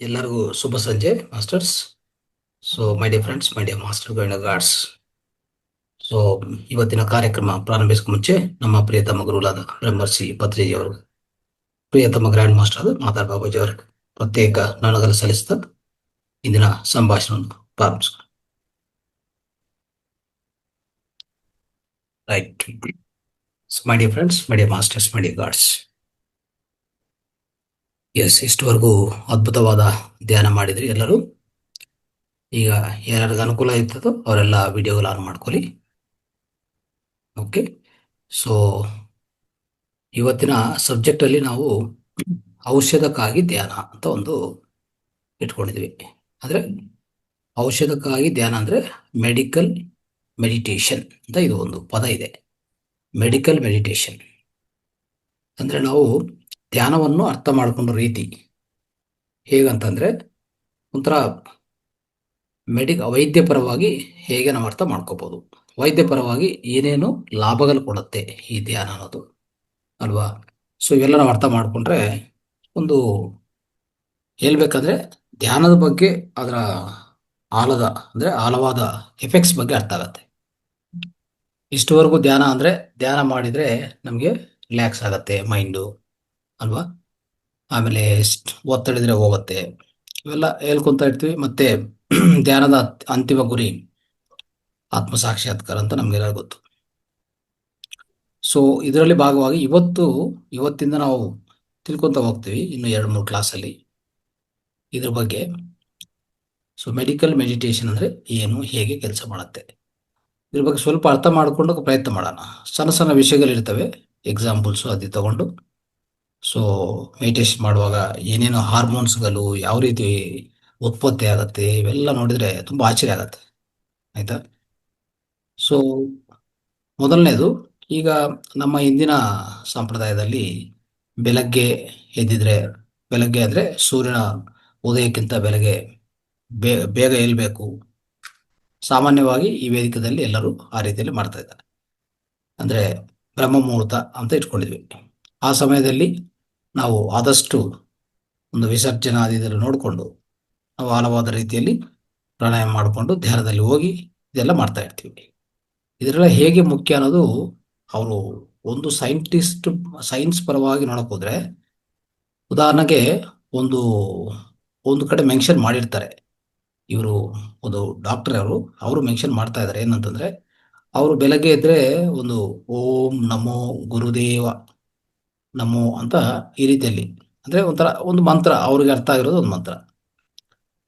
ಎಲ್ಲರಿಗೂ ಶುಭ ಸಂಜೆ masters. So my dear friends, my dear master guide guards. So ಇವತ್ತಿನ ಕಾರ್ಯಕ್ರಮ ಪ್ರಾರಂಭಿಸಕ್ಕೆ ಮುಂಚೆ ನಮ್ಮ ಪ್ರಿಯತಮ ಗುರುಗಳಾದ ಬ್ರಹ್ಮರ್ಷಿ ಪತ್ರಿಜಿ ಅವರು, ಪ್ರಿಯತಮ ಗ್ರ್ಯಾಂಡ್ ಮಾಸ್ಟರ್ ಆದ ಮಾತಾರ್ ಬಾಬಾಜಿ ಅವರಿಗೆ ಪ್ರತ್ಯೇಕ ನಮನಗಳು ಸಲ್ಲಿಸಿದ ಇಂದಿನ ಸಂಭಾಷಣೆಯನ್ನು ಪ್ರಾರಂಭಿಸೋಣ. Right. So my dear friends, my dear masters, my dear guards. Yes, ಇಷ್ಟುವರೆಗೂ ಅದ್ಭುತವಾದ ಧ್ಯಾನ ಮಾಡಿದ್ರಿ ಎಲ್ಲರೂ. ಈಗ ಯಾರ್ಯಾರಿಗೆ ಅನುಕೂಲ ಇರ್ತದೋ ಅವರೆಲ್ಲ ವಿಡಿಯೋಗಳು ಆನ್ ಮಾಡ್ಕೊಳ್ಳಿ. ಓಕೆ. ಸೊ ಇವತ್ತಿನ ಸಬ್ಜೆಕ್ಟ್ ಅಲ್ಲಿ ನಾವು ಔಷಧಕ್ಕಾಗಿ ಧ್ಯಾನ ಅಂತ ಒಂದು ಇಟ್ಕೊಂಡಿದ್ವಿ. ಅಂದ್ರೆ ಔಷಧಕ್ಕಾಗಿ ಧ್ಯಾನ ಅಂದ್ರೆ ಮೆಡಿಕಲ್ ಮೆಡಿಟೇಷನ್ ಅಂತ ಇದು ಒಂದು ಪದ ಇದೆ. ಮೆಡಿಕಲ್ ಮೆಡಿಟೇಷನ್ ಅಂದ್ರೆ ನಾವು ಧ್ಯಾನವನ್ನು ಅರ್ಥ ಮಾಡಿಕೊಂಡ ರೀತಿ ಹೇಗಂತಂದ್ರೆ ಒಂಥರ ವೈದ್ಯಪರವಾಗಿ ಹೇಗೆ ನಾವು ಅರ್ಥ ಮಾಡ್ಕೋಬಹುದು, ವೈದ್ಯಪರವಾಗಿ ಏನೇನು ಲಾಭಗಳು ಕೊಡುತ್ತೆ ಈ ಧ್ಯಾನ ಅನ್ನೋದು ಅಲ್ವಾ. ಸೊ ಇವೆಲ್ಲ ನಾವು ಅರ್ಥ ಮಾಡ್ಕೊಂಡ್ರೆ ಒಂದು ಹೇಳ್ಬೇಕಂದ್ರೆ ಧ್ಯಾನದ ಬಗ್ಗೆ ಅದರ ಆಳವಾದ ಎಫೆಕ್ಟ್ಸ್ ಬಗ್ಗೆ ಅರ್ಥ ಆಗತ್ತೆ. ಇಷ್ಟುವರೆಗೂ ಧ್ಯಾನ ಮಾಡಿದ್ರೆ ನಮಗೆ ರಿಲ್ಯಾಕ್ಸ್ ಆಗತ್ತೆ ಮೈಂಡು ಅಲ್ವಾ. ಆಮೇಲೆ ಒತ್ತಡಿದ್ರೆ ಹೋಗುತ್ತೆ, ಇವೆಲ್ಲ ಹೇಳ್ಕೊಂತ ಇರ್ತೀವಿ. ಮತ್ತೆ ಧ್ಯಾನದ ಅಂತಿಮ ಗುರಿ ಆತ್ಮ ಸಾಕ್ಷಾತ್ಕಾರ ಅಂತ ನಮ್ಗೆಲ್ಲ ಗೊತ್ತು. ಸೊ ಇದರಲ್ಲಿ ಭಾಗವಾಗಿ ಇವತ್ತಿಂದ ನಾವು ತಿಳ್ಕೊಂತ ಹೋಗ್ತೀವಿ ಇನ್ನು 2-3 ಕ್ಲಾಸಲ್ಲಿ ಇದ್ರ ಬಗ್ಗೆ. ಸೊ ಮೆಡಿಕಲ್ ಮೆಡಿಟೇಷನ್ ಅಂದ್ರೆ ಏನು, ಹೇಗೆ ಕೆಲಸ ಮಾಡುತ್ತೆ, ಇದ್ರ ಬಗ್ಗೆ ಸ್ವಲ್ಪ ಅರ್ಥ ಮಾಡಿಕೊಂಡು ಪ್ರಯತ್ನ ಮಾಡೋಣ. ಸಣ್ಣ ಸಣ್ಣ ವಿಷಯಗಳಿರ್ತವೆ, ಎಕ್ಸಾಂಪಲ್ಸು ಅದು ತಗೊಂಡು. ಸೊ ಮೆಡಿಟೇಷನ್ ಮಾಡುವಾಗ ಏನೇನು ಹಾರ್ಮೋನ್ಸ್ಗಳು ಯಾವ ರೀತಿ ಉತ್ಪತ್ತಿ ಆಗತ್ತೆ ಇವೆಲ್ಲ ನೋಡಿದ್ರೆ ತುಂಬಾ ಆಶ್ಚರ್ಯ ಆಗತ್ತೆ. ಆಯ್ತಾ. ಸೊ ಮೊದಲನೇದು, ಈಗ ನಮ್ಮ ಇಂದಿನ ಸಂಪ್ರದಾಯದಲ್ಲಿ ಬೆಳಗ್ಗೆ ಎದ್ದಿದ್ರೆ, ಬೆಳಗ್ಗೆ ಅಂದ್ರೆ ಸೂರ್ಯನ ಉದಯಕ್ಕಿಂತ ಬೆಳಗ್ಗೆ ಬೇಗ ಏಳ್ಬೇಕು. ಸಾಮಾನ್ಯವಾಗಿ ಈ ವೇದಿಕೆಯಲ್ಲಿ ಎಲ್ಲರೂ ಆ ರೀತಿಯಲ್ಲಿ ಮಾಡ್ತಾ ಇದ್ದಾರೆ. ಅಂದ್ರೆ ಬ್ರಹ್ಮ ಮುಹೂರ್ತ ಅಂತ ಇಟ್ಕೊಂಡಿದ್ವಿ. ಆ ಸಮಯದಲ್ಲಿ ನಾವು ಆದಷ್ಟು ಒಂದು ವಿಸರ್ಜನಾ ಇದನ್ನು ನೋಡಿಕೊಂಡು ನಾವು ಹಲವಾದ ರೀತಿಯಲ್ಲಿ ಪ್ರಾಣಾಯಾಮ ಮಾಡಿಕೊಂಡು ಧ್ಯಾನದಲ್ಲಿ ಹೋಗಿ ಇದೆಲ್ಲ ಮಾಡ್ತಾ ಇರ್ತೀವಿ. ಇದರೆಲ್ಲ ಹೇಗೆ ಮುಖ್ಯ ಅನ್ನೋದು ಅವರು ಒಂದು ಸೈನ್ಸ್ ಪರವಾಗಿ ನೋಡಕ್ ಹೋದ್ರೆ, ಉದಾಹರಣೆಗೆ ಒಂದು ಒಂದು ಕಡೆ ಮೆನ್ಷನ್ ಮಾಡಿರ್ತಾರೆ. ಇವರು ಒಂದು ಡಾಕ್ಟರ್ ಅವರು ಮೆನ್ಷನ್ ಮಾಡ್ತಾ ಇದ್ದಾರೆ ಏನಂತಂದ್ರೆ, ಅವರು ಬೆಳಗ್ಗೆ ಇದ್ರೆ ಒಂದು ಓಂ ನಮೋ ಗುರುದೇವ ನಮೋ ಅಂತ ಈ ರೀತಿಯಲ್ಲಿ, ಅಂದ್ರೆ ಒಂಥರ ಒಂದು ಮಂತ್ರ, ಅವ್ರಿಗೆ ಅರ್ಥ ಆಗಿರೋದು ಒಂದು ಮಂತ್ರ.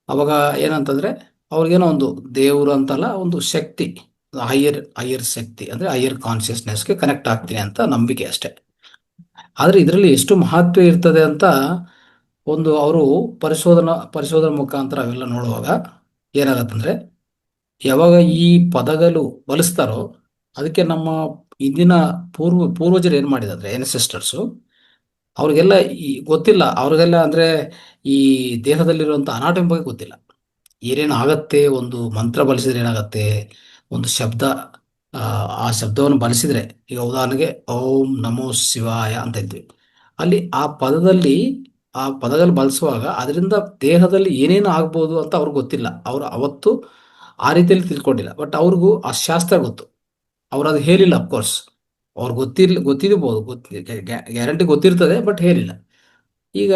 ಅವಾಗ ಏನಂತಂದ್ರೆ ಅವ್ರಿಗೇನೋ ಒಂದು ದೇವರು ಅಂತಲ್ಲ, ಒಂದು ಶಕ್ತಿ, ಹೈಯರ್ ಶಕ್ತಿ ಅಂದ್ರೆ ಹೈಯರ್ ಕಾನ್ಶಿಯಸ್ನೆಸ್ಗೆ ಕನೆಕ್ಟ್ ಆಗ್ತೀನಿ ಅಂತ ನಂಬಿಕೆ ಅಷ್ಟೇ. ಆದ್ರೆ ಇದರಲ್ಲಿ ಎಷ್ಟು ಮಹತ್ವ ಇರ್ತದೆ ಅಂತ ಒಂದು ಅವರು ಪರಿಶೋಧನಾ ಮುಖಾಂತರ ಅವೆಲ್ಲ ನೋಡುವಾಗ ಏನಾಗತ್ತಂದ್ರೆ, ಯಾವಾಗ ಈ ಪದಗಳು ಬಳಸ್ತಾರೋ ಅದಕ್ಕೆ ನಮ್ಮ ಇಂದಿನ ಪೂರ್ವಜರು ಏನ್ ಮಾಡಿದ್ರೆ ಎನ್ಸೆಸ್ಟರ್ಸು, ಅವ್ರಿಗೆಲ್ಲ ಈ ಗೊತ್ತಿಲ್ಲ. ಅವ್ರಿಗೆಲ್ಲ ಅಂದ್ರೆ ಈ ದೇಹದಲ್ಲಿರುವಂತ ಅನಾಟಮಿ ಬಗ್ಗೆ ಗೊತ್ತಿಲ್ಲ. ಏನೇನು ಆಗತ್ತೆ, ಒಂದು ಮಂತ್ರ ಬಳಸಿದ್ರೆ ಏನಾಗತ್ತೆ, ಒಂದು ಶಬ್ದ, ಆ ಶಬ್ದವನ್ನು ಬಳಸಿದ್ರೆ, ಈಗ ಉದಾಹರಣೆಗೆ ಓಂ ನಮೋ ಶಿವಾಯ ಅಂತ ಇದ್ವಿ, ಅಲ್ಲಿ ಆ ಪದಗಳು ಬಳಸುವಾಗ ಅದರಿಂದ ದೇಹದಲ್ಲಿ ಏನೇನು ಆಗ್ಬೋದು ಅಂತ ಅವ್ರಿಗೆ ಗೊತ್ತಿಲ್ಲ. ಅವರು ಅವತ್ತು ಆ ರೀತಿಯಲ್ಲಿ ತಿಳ್ಕೊಂಡಿಲ್ಲ. ಬಟ್ ಅವ್ರಿಗೂ ಆ ಶಾಸ್ತ್ರ ಗೊತ್ತು, ಅವ್ರು ಅದು ಹೇಳಿಲ್ಲ. ಅಫ್ಕೋರ್ಸ್ ಅವ್ರು ಗೊತ್ತಿರ್ಬೋದು, ಗ್ಯಾರಂಟಿ ಗೊತ್ತಿರ್ತದೆ, ಬಟ್ ಹೇಳಿಲ್ಲ. ಈಗ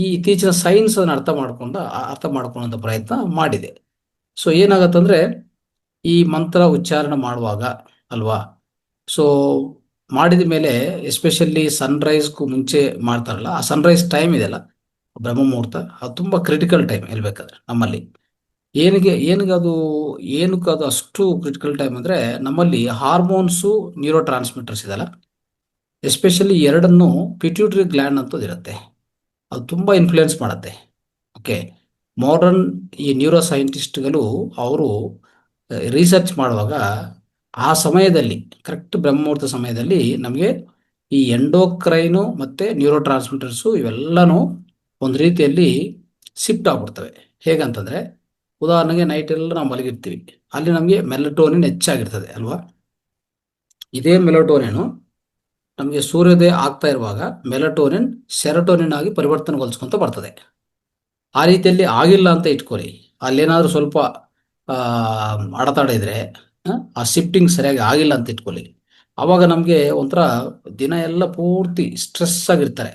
ಈ ಇತ್ತೀಚಿನ ಸೈನ್ಸ್ ಅದನ್ನ ಅರ್ಥ ಮಾಡ್ಕೊಳ್ಳುವಂತ ಪ್ರಯತ್ನ ಮಾಡಿದೆ. ಸೊ ಏನಾಗತ್ತಂದ್ರೆ, ಈ ಮಂತ್ರ ಉಚ್ಚಾರಣೆ ಮಾಡುವಾಗ ಅಲ್ವಾ, ಸೊ ಮಾಡಿದ ಮೇಲೆ ಎಸ್ಪೆಷಲಿ ಸನ್ರೈಸ್ಗೂ ಮುಂಚೆ ಮಾಡ್ತಾರಲ್ಲ, ಆ ಸನ್ರೈಸ್ ಟೈಮ್ ಇದೆಯಲ್ಲ, ಬ್ರಹ್ಮ ಮುಹೂರ್ತ, ಅದು ತುಂಬಾ ಕ್ರಿಟಿಕಲ್ ಟೈಮ್ ಹೇಳ್ಬೇಕಾದ್ರೆ ನಮ್ಮಲ್ಲಿ. ಏನಕ್ಕೆ ಅದು ಅಷ್ಟು ಕ್ರಿಟಿಕಲ್ ಟೈಮ್ ಅಂದ್ರೆ, ನಮ್ಮಲ್ಲಿ ಹಾರ್ಮೋನ್ಸು ನ್ಯೂರೋ ಟ್ರಾನ್ಸ್ಮಿಟರ್ಸ್ ಇದೆಲ್ಲ, ಎಸ್ಪೆಷಲಿ ಎರಡನ್ನು ಪಿಟ್ಯೂಟರಿ ಗ್ಲ್ಯಾಂಡ್ ಅಂತದ್ದು ಇರುತ್ತೆ, ಅದು ತುಂಬಾ ಇನ್ಫ್ಲೂಯೆನ್ಸ್ ಮಾಡುತ್ತೆ. ಓಕೆ. ಮಾಡರ್ನ್ ಈ ನ್ಯೂರೋ ಸೈಂಟಿಸ್ಟ್ಗಳು ಅವರು ರಿಸರ್ಚ್ ಮಾಡುವಾಗ ಆ ಸಮಯದಲ್ಲಿ, ಕರೆಕ್ಟ್ ಬ್ರಹ್ಮಮುಹೂರ್ತ ಸಮಯದಲ್ಲಿ ನಮಗೆ ಈ ಎಂಡೋಕ್ರೈನು ಮತ್ತೆ ನ್ಯೂರೋ ಟ್ರಾನ್ಸ್ಮಿಟರ್ಸು ಇವೆಲ್ಲನೂ ಒಂದು ರೀತಿಯಲ್ಲಿ ಶಿಫ್ಟ್ ಆಗ್ಬಿಡ್ತವೆ. ಹೇಗಂತಂದ್ರೆ, ಉದಾಹರಣೆಗೆ ನೈಟ್ ಎಲ್ಲ ನಾವು ಮಲಗಿರ್ತೀವಿ, ಅಲ್ಲಿ ನಮಗೆ ಮೆಲಟೋನಿನ್ ಹೆಚ್ಚಾಗಿರ್ತದೆ ಅಲ್ವಾ. ಇದೇ ಮೆಲಟೋನಿನ್ ನಮಗೆ ಸೂರ್ಯೋದಯ ಆಗ್ತಾ ಇರುವಾಗ ಮೆಲಟೋನಿನ್ ಸೆರೋಟೋನಿನ್ ಆಗಿ ಪರಿವರ್ತನೆಗೊಳಿಸ್ಕೊಂತ ಬರ್ತದೆ. ಆ ರೀತಿಯಲ್ಲಿ ಆಗಿಲ್ಲ ಅಂತ ಇಟ್ಕೊಳ್ಳಿ, ಅಲ್ಲೇನಾದರೂ ಸ್ವಲ್ಪ ಆ, ಅಡೆತಡೆ ಇದ್ರೆ, ಆ ಶಿಫ್ಟಿಂಗ್ ಸರಿಯಾಗಿ ಆಗಿಲ್ಲ ಅಂತ ಇಟ್ಕೊಳ್ಳಿ, ಅವಾಗ ನಮಗೆ ಒಂಥರ ದಿನ ಎಲ್ಲ ಪೂರ್ತಿ ಸ್ಟ್ರೆಸ್ ಆಗಿರ್ತಾರೆ.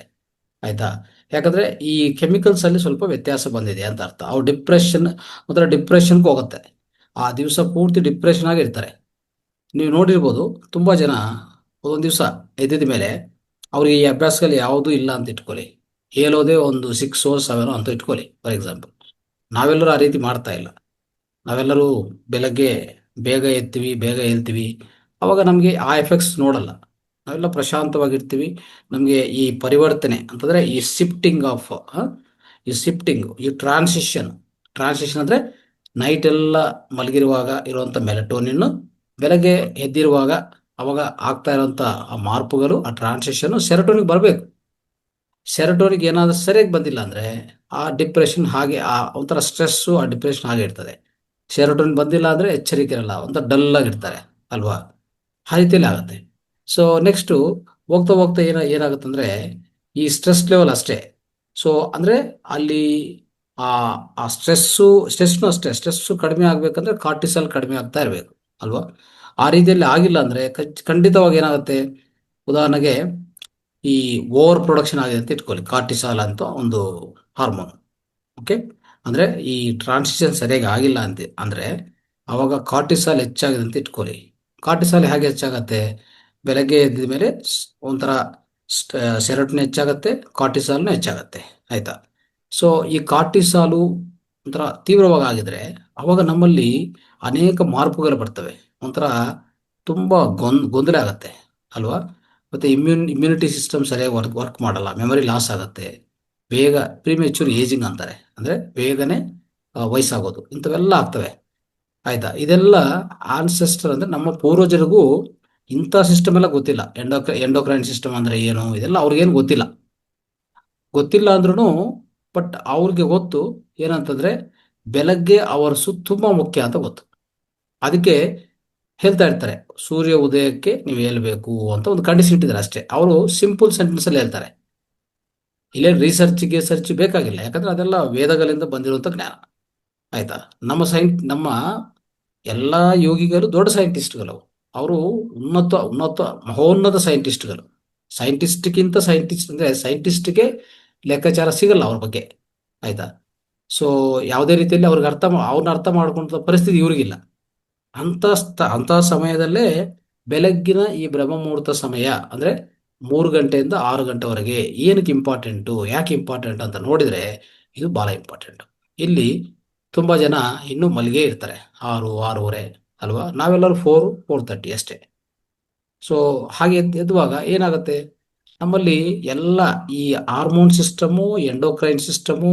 ಆಯ್ತಾ? ಯಾಕಂದ್ರೆ ಈ ಕೆಮಿಕಲ್ಸ್ ಅಲ್ಲಿ ಸ್ವಲ್ಪ ವ್ಯತ್ಯಾಸ ಬಂದಿದೆ ಅಂತ ಅರ್ಥ. ಅವ್ರು ಡಿಪ್ರೆಷನ್, ಒಂಥರ ಡಿಪ್ರೆಷನ್ಗೆ ಹೋಗುತ್ತೆ. ಆ ದಿವಸ ಪೂರ್ತಿ ಡಿಪ್ರೆಷನ್ ಆಗಿರ್ತಾರೆ. ನೀವು ನೋಡಿರ್ಬೋದು, ತುಂಬಾ ಜನ ಒಂದೊಂದು ದಿವಸ ಎದ್ದಿದ ಮೇಲೆ ಅವ್ರಿಗೆ ಈ ಅಭ್ಯಾಸಗಳು ಯಾವುದೂ ಇಲ್ಲ ಅಂತ ಇಟ್ಕೊಳ್ಳಿ, ಹೇಳೋದೇ ಒಂದು 6 or 7 ಅಂತ ಇಟ್ಕೊಳ್ಳಿ ಫಾರ್ ಎಕ್ಸಾಂಪಲ್. ನಾವೆಲ್ಲರೂ ಆ ರೀತಿ ಮಾಡ್ತಾ ಇಲ್ಲ. ನಾವೆಲ್ಲರೂ ಬೆಳಗ್ಗೆ ಬೇಗ ಎತ್ತೀವಿ, ಬೇಗ ಹೇಳ್ತೀವಿ, ಅವಾಗ ನಮಗೆ ಆ ಎಫೆಕ್ಟ್ಸ್ ನೋಡಲ್ಲ. ನಾವೆಲ್ಲ ಪ್ರಶಾಂತವಾಗಿರ್ತೀವಿ. ನಮಗೆ ಈ ಪರಿವರ್ತನೆ ಅಂತಂದರೆ ಈ ಶಿಫ್ಟಿಂಗ್ ಆಫ್, ಈ ಟ್ರಾನ್ಸಿಷನ್ ಅಂದರೆ ನೈಟ್ ಎಲ್ಲ ಮಲಗಿರುವಾಗ ಇರುವಂಥ ಮೆಲಟೋನಿನ್, ಬೆಳಗ್ಗೆ ಎದ್ದಿರುವಾಗ ಅವಾಗ ಆಗ್ತಾ ಇರುವಂಥ ಆ ಮಾರ್ಪುಗಳು, ಆ ಟ್ರಾನ್ಸಿಷನ್ ಸೆರೋಟೋನಿಗೆ ಬರಬೇಕು. ಸೆರೋಟೋನಿಕ್ ಏನಾದರೂ ಸರಿಯಾಗಿ ಬಂದಿಲ್ಲ ಅಂದರೆ ಆ ಡಿಪ್ರೆಷನ್ ಹಾಗೆ, ಆ ಒಂಥರ ಸ್ಟ್ರೆಸ್ಸು, ಆ ಡಿಪ್ರೆಷನ್ ಹಾಗೆ ಇರ್ತದೆ. ಸೆರೋಟೋನಿನ್ ಬಂದಿಲ್ಲ ಅಂದರೆ ಎಚ್ಚರಿಕೆ ಇರಲ್ಲ, ಒಂಥರ ಡಲ್ ಆಗಿರ್ತಾರೆ ಅಲ್ವಾ? ಆ ರೀತಿಯಲ್ಲಿ ಆಗುತ್ತೆ. ಸೊ ನೆಕ್ಸ್ಟು ಹೋಗ್ತಾ ಹೋಗ್ತಾ ಏನಾಗುತ್ತೆ ಅಂದರೆ ಈ ಸ್ಟ್ರೆಸ್ ಲೆವೆಲ್ ಅಷ್ಟೇ. ಸೊ ಅಂದರೆ ಅಲ್ಲಿ ಆ ಆ ಸ್ಟ್ರೆಸ್ನು ಅಷ್ಟೇ, ಸ್ಟ್ರೆಸ್ಸು ಕಡಿಮೆ ಆಗಬೇಕಂದ್ರೆ ಕಾರ್ಟಿಸಲ್ ಕಡಿಮೆ ಆಗ್ತಾ ಇರಬೇಕು ಅಲ್ವಾ? ಆ ರೀತಿಯಲ್ಲಿ ಆಗಿಲ್ಲ ಅಂದರೆ ಖಂಡಿತವಾಗಿ ಏನಾಗುತ್ತೆ, ಉದಾಹರಣೆಗೆ ಈ ಓವರ್ ಪ್ರೊಡಕ್ಷನ್ ಆಗಿದೆ ಅಂತ ಇಟ್ಕೊಳ್ಳಿ, ಕಾರ್ಟಿಸಾಲ್ ಅಂತ ಒಂದು ಹಾರ್ಮೋನ್. ಓಕೆ, ಅಂದರೆ ಈ ಟ್ರಾನ್ಸಿಷನ್ ಸರಿಯಾಗಿ ಆಗಿಲ್ಲ ಅಂತ ಅಂದರೆ ಅವಾಗ ಕಾರ್ಟಿಸಾಲ್ ಹೆಚ್ಚಾಗಿದೆ ಅಂತ ಇಟ್ಕೊಳ್ಳಿ. ಕಾರ್ಟಿಸಾಲ್ ಹೇಗೆ ಹೆಚ್ಚಾಗತ್ತೆ? ಬೆಳಗ್ಗೆ ಎದ್ದ ಮೇಲೆ ಒಂಥರ ಸೆರೋಟೋನಿನ್ ಹೆಚ್ಚಾಗತ್ತೆ, ಕಾರ್ಟಿಸಾಲ್ನು ಹೆಚ್ಚಾಗತ್ತೆ. ಆಯ್ತಾ? ಸೊ ಈ ಕಾರ್ಟಿಸಾಲು ಒಂಥರ ತೀವ್ರವಾಗಿ ಆಗಿದ್ರೆ ಅವಾಗ ನಮ್ಮಲ್ಲಿ ಅನೇಕ ಮಾರ್ಪುಗಳು ಬರ್ತವೆ. ಒಂಥರ ತುಂಬ ಗೊಂದಲ ಆಗತ್ತೆ ಅಲ್ವಾ? ಮತ್ತು ಇಮ್ಯುನಿಟಿ ಸಿಸ್ಟಮ್ ಸರಿಯಾಗಿ ವರ್ಕ್ ಮಾಡಲ್ಲ, ಮೆಮೊರಿ ಲಾಸ್ ಆಗುತ್ತೆ, ಬೇಗ ಪ್ರಿಮೆಚ್ಯೂರ್ ಏಜಿಂಗ್ ಅಂತಾರೆ, ಅಂದರೆ ಬೇಗನೆ ವಯಸ್ಸಾಗೋದು, ಇಂಥವೆಲ್ಲ ಆಗ್ತವೆ. ಆಯ್ತಾ? ಇದೆಲ್ಲ ಆನ್ಸೆಸ್ಟರ್ ಅಂದರೆ ನಮ್ಮ ಪೂರ್ವಜರಿಗೂ ಇಂಥ ಸಿಸ್ಟಮ್ ಎಲ್ಲ ಗೊತ್ತಿಲ್ಲ. ಎಂಡೋಕ್ರೈನ್ ಸಿಸ್ಟಮ್ ಅಂದರೆ ಏನು, ಇದೆಲ್ಲ ಅವ್ರಿಗೇನು ಗೊತ್ತಿಲ್ಲ. ಗೊತ್ತಿಲ್ಲ ಅಂದ್ರೂ ಬಟ್ ಅವ್ರಿಗೆ ಗೊತ್ತು ಏನಂತಂದರೆ ಬೆಳಗ್ಗೆ ಅವರ್ಸು ತುಂಬ ಮುಖ್ಯ ಅಂತ ಗೊತ್ತು. ಅದಕ್ಕೆ ಹೇಳ್ತಾ ಇರ್ತಾರೆ, ಸೂರ್ಯ ಉದಯಕ್ಕೆ ನೀವು ಹೇಳ್ಬೇಕು ಅಂತ ಒಂದು ಕಂಡೀಷನ್ ಇಟ್ಟಿದ್ದಾರೆ ಅಷ್ಟೇ. ಅವರು ಸಿಂಪಲ್ ಸೆಂಟೆನ್ಸಲ್ಲಿ ಹೇಳ್ತಾರೆ. ಇಲ್ಲೇ ರಿಸರ್ಚ್ ಬೇಕಾಗಿಲ್ಲ, ಯಾಕಂದ್ರೆ ಅದೆಲ್ಲ ವೇದಗಳಿಂದ ಬಂದಿರುವಂಥ ಜ್ಞಾನ. ಆಯ್ತಾ? ನಮ್ಮ ಎಲ್ಲ ಯೋಗಿಗಳು ದೊಡ್ಡ ಸೈಂಟಿಸ್ಟ್ಗಳು. ಅವರು ಉನ್ನತ ಉನ್ನತ ಮಹೋನ್ನತ ಸೈಂಟಿಸ್ಟ್ಗಳು. ಸೈಂಟಿಸ್ಟ್ಗಿಂತ ಸೈಂಟಿಸ್ಟ್ ಅಂದರೆ ಸೈಂಟಿಸ್ಟ್ಗೆ ಲೆಕ್ಕಾಚಾರ ಸಿಗಲ್ಲ ಅವ್ರ ಬಗ್ಗೆ. ಆಯ್ತಾ? ಸೊ ಯಾವುದೇ ರೀತಿಯಲ್ಲಿ ಅವ್ರನ್ನ ಅರ್ಥ ಮಾಡ್ಕೊಂಡ ಪರಿಸ್ಥಿತಿ ಇವ್ರಿಗಿಲ್ಲ. ಅಂಥ ಸಮಯದಲ್ಲೇ ಬೆಳಗ್ಗಿನ ಈ ಬ್ರಹ್ಮ ಮುಹೂರ್ತ ಸಮಯ ಅಂದರೆ 3 ಗಂಟೆಯಿಂದ 6 ಗಂಟೆವರೆಗೆ ಏನಕ್ಕೆ ಇಂಪಾರ್ಟೆಂಟು, ಯಾಕೆ ಇಂಪಾರ್ಟೆಂಟ್ ಅಂತ ನೋಡಿದರೆ ಇದು ಭಾಳ ಇಂಪಾರ್ಟೆಂಟು. ಇಲ್ಲಿ ತುಂಬ ಜನ ಇನ್ನೂ ಮಲ್ಗೇ ಇರ್ತಾರೆ, 6, 6:30 ಅಲ್ವಾ? ನಾವೆಲ್ಲರೂ 4, 4:30 ಅಷ್ಟೇ. ಸೊ ಹಾಗೆ ಎದ್ದುವಾಗ ಏನಾಗುತ್ತೆ, ನಮ್ಮಲ್ಲಿ ಎಲ್ಲ ಈ ಹಾರ್ಮೋನ್ ಸಿಸ್ಟಮು, ಎಂಡೋಕ್ರೈನ್ ಸಿಸ್ಟಮು,